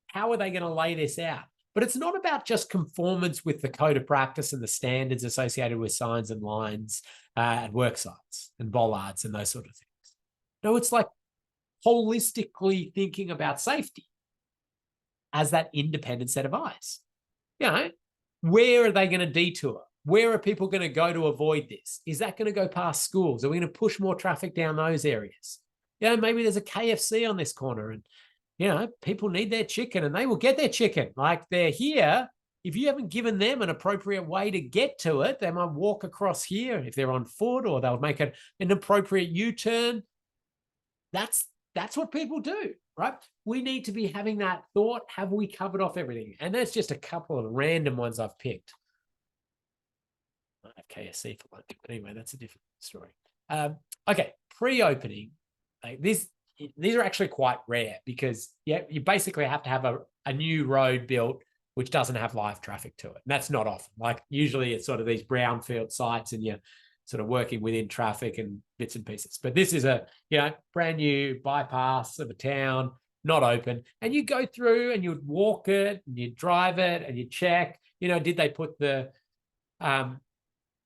How are they going to lay this out? But it's not about just conformance with the code of practice and the standards associated with signs and lines at work sites and bollards and those sort of things. No, it's like holistically thinking about safety as that independent set of eyes. Where are they going to detour? Where are people going to go to avoid this? Is that going to go past schools? Are we going to push more traffic down those areas? Maybe there's a KFC on this corner and, people need their chicken and they will get their chicken. Like, they're here. If you haven't given them an appropriate way to get to it, they might walk across here if they're on foot, or they'll make an appropriate U-turn. That's what people do, right? We need to be having that thought. Have we covered off everything? And that's just a couple of random ones I've picked. I have KFC for lunch, but anyway, that's a different story. Okay, pre-opening. These are actually quite rare because you basically have to have a new road built which doesn't have live traffic to it. And that's not often. Like, usually it's sort of these brownfield sites and you're sort of working within traffic and bits and pieces. But this is a brand new bypass of a town, not open. And you go through and you'd walk it and you drive it and you check, did they put the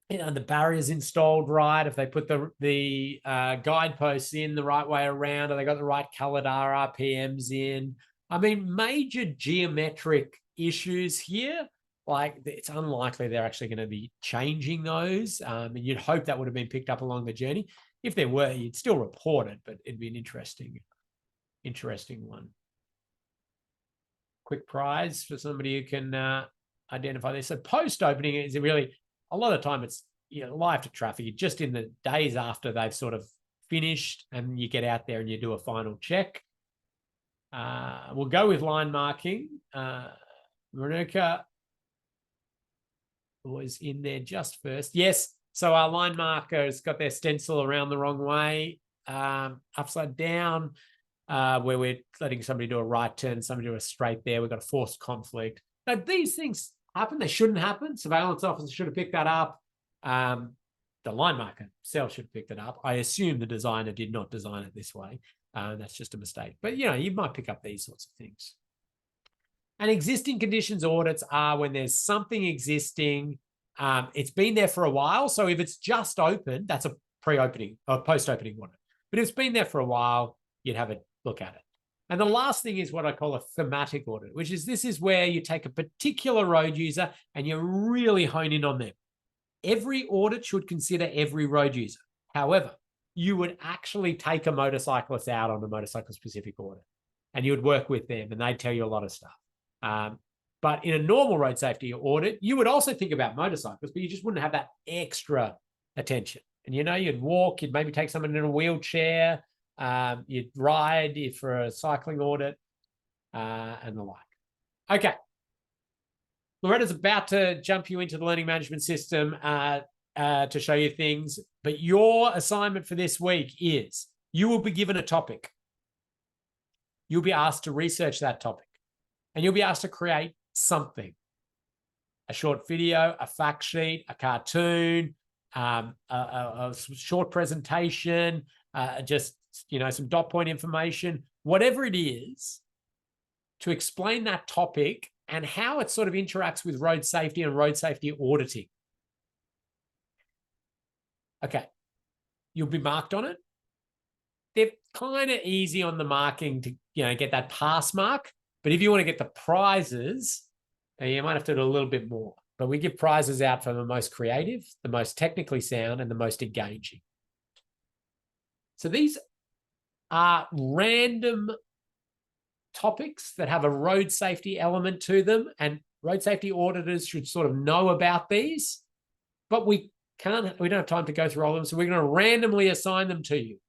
the barriers installed right? If they put the guideposts in the right way around, or they got the right colored RRPMs in. I mean, major geometric issues here. Like, it's unlikely they're actually going to be changing those. And you'd hope that would have been picked up along the journey. If there were, you'd still report it, but it'd be an interesting one. Quick prize for somebody who can identify this. So post-opening is really, a lot of the time it's live to traffic. Just in the days after they've sort of finished, and you get out there and you do a final check. We'll go with line marking. Renuka was in there just first. Yes, so our line marker has got their stencil around the wrong way, upside down, where we're letting somebody do a right turn, somebody do a straight there. We've got a forced conflict. But these things happen. They shouldn't happen. Surveillance officers should have picked that up. The line marker itself should have picked it up. I assume the designer did not design it this way. That's just a mistake. But, you might pick up these sorts of things. And existing conditions audits are when there's something existing. It's been there for a while. So if it's just open, that's a pre-opening or post-opening audit. But if it's been there for a while, you'd have a look at it. And the last thing is what I call a thematic audit, which is this is where you take a particular road user and you really hone in on them. Every audit should consider every road user. However, you would actually take a motorcyclist out on a motorcycle-specific audit, and you would work with them, and they'd tell you a lot of stuff. But in a normal road safety audit, you would also think about motorcycles, but you just wouldn't have that extra attention. And, you know, you'd walk, you'd maybe take someone in a wheelchair, you'd ride for a cycling audit, and the like. Okay. Loretta's about to jump you into the learning management system to show you things, but your assignment for this week is you will be given a topic. You'll be asked to research that topic, and you'll be asked to create something: a short video, a fact sheet, a cartoon, a short presentation, just, you know, some dot point information, whatever it is, to explain that topic and how it sort of interacts with road safety and road safety auditing. Okay, you'll be marked on it. They're kind of easy on the marking to, you know, get that pass mark. But if you want to get the prizes, you might have to do a little bit more. But we give prizes out for the most creative, the most technically sound, and the most engaging. So these are random topics that have a road safety element to them, and road safety auditors should sort of know about these, but we don't have time to go through all of them. So we're going to randomly assign them to you.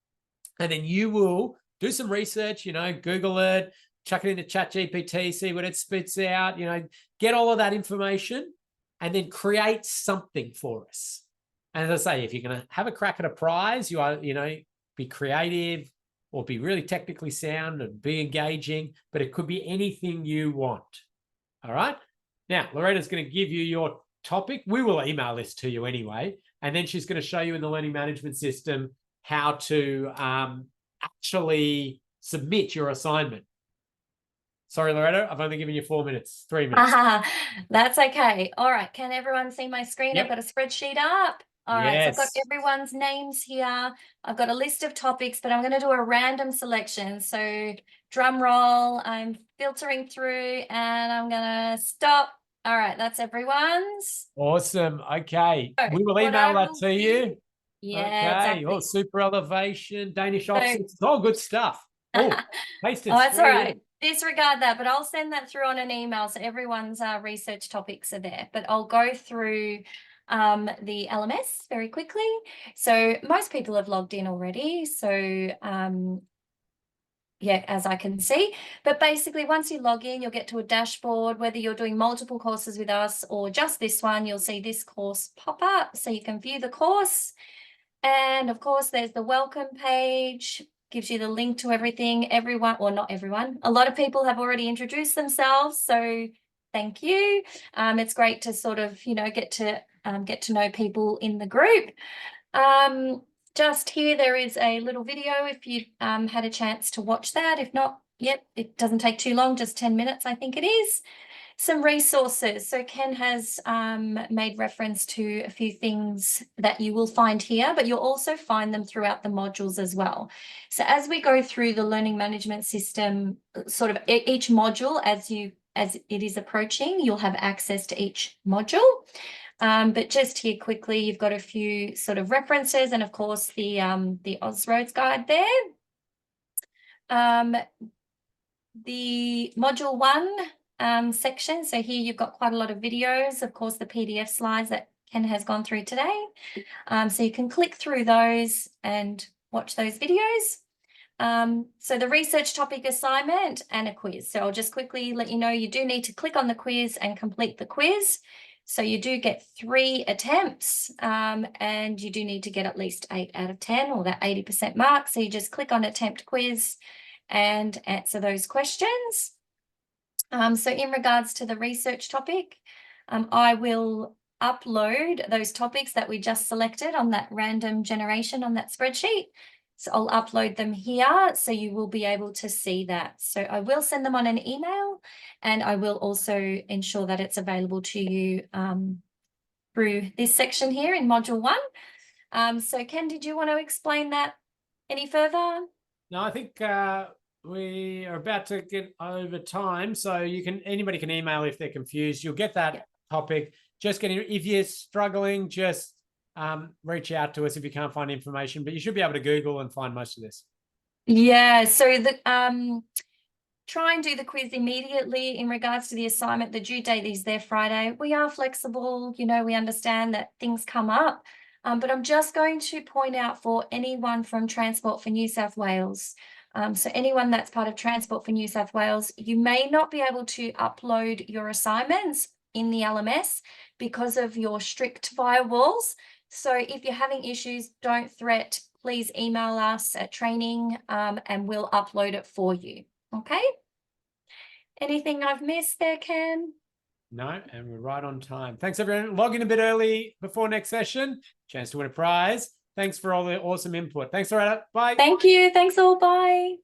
And then you will do some research, you know, Google it, chuck it into ChatGPT, see what it spits out, you know, get all of that information and then create something for us. And as I say, if you're going to have a crack at a prize, you are, you know, be creative or be really technically sound and be engaging, but it could be anything you want. All right. Now, Loretta's going to give you your topic. We will email this to you anyway. And then she's going to show you in the learning management system how to actually submit your assignment. Sorry, Loretta, I've only given you 4 minutes, 3 minutes. That's okay. All right. Can everyone see my screen? Yep. I've got a spreadsheet up. All right. So I've got Yes. everyone's names here. I've got a list of topics, but I'm going to do a random selection. So drum roll, I'm filtering through and I'm going to stop. All right. That's everyone's. Awesome. Okay. So We will what I email that will to you. Yeah, Okay. exactly. Oh, super elevation, Danish So- offsets. It's all good stuff. Oh, paste it Oh, that's all straight right. in. Disregard that, but I'll send that through on an email so everyone's research topics are there. But I'll go through the LMS very quickly. So most people have logged in already. So yeah, as I can see. But basically, once you log in, you'll get to a dashboard. Whether you're doing multiple courses with us or just this one, you'll see this course pop up so you can view the course. And of course, there's the welcome page, gives you the link to everything. Everyone, or not everyone, a lot of people have already introduced themselves. So thank you. It's great to sort of, you know, get to know people in the group. Just here, there is a little video if you had a chance to watch that. If not, yep, it doesn't take too long, just 10 minutes, I think it is. Some resources. So Ken has made reference to a few things that you will find here, but you'll also find them throughout the modules as well. So as we go through the learning management system, sort of each module as it is approaching, you'll have access to each module. But just here quickly, you've got a few sort of references and of course the Ausroads guide there. The module 1 section. So here you've got quite a lot of videos, of course, the PDF slides that Ken has gone through today. So you can click through those and watch those videos. So the research topic assignment and a quiz. So I'll just quickly let you know you do need to click on the quiz and complete the quiz. So you do get 3 attempts and you do need to get at least 8 out of 10 or that 80% mark. So you just click on attempt quiz and answer those questions. So in regards to the research topic, I will upload those topics that we just selected on that random generation on that spreadsheet. So I'll upload them here so you will be able to see that. So I will send them on an email and I will also ensure that it's available to you through this section here in module 1. So Ken, did you want to explain that any further? No, I think we are about to get over time, so anybody can email if they're confused. You'll get that topic. Just if you're struggling, just reach out to us if you can't find information, but you should be able to Google and find most of this. Yeah, so try and do the quiz immediately in regards to the assignment. The due date is there Friday. We are flexible, we understand that things come up, but I'm just going to point out for anyone from Transport for New South Wales. So anyone that's part of Transport for New South Wales, you may not be able to upload your assignments in the LMS because of your strict firewalls. So if you're having issues, don't fret. Please email us at training and we'll upload it for you. Okay. Anything I've missed there, Ken? No, and we're right on time. Thanks, everyone. Log in a bit early before next session. Chance to win a prize. Thanks for all the awesome input. Thanks, Loretta. Bye. Thank you. Thanks all. Bye.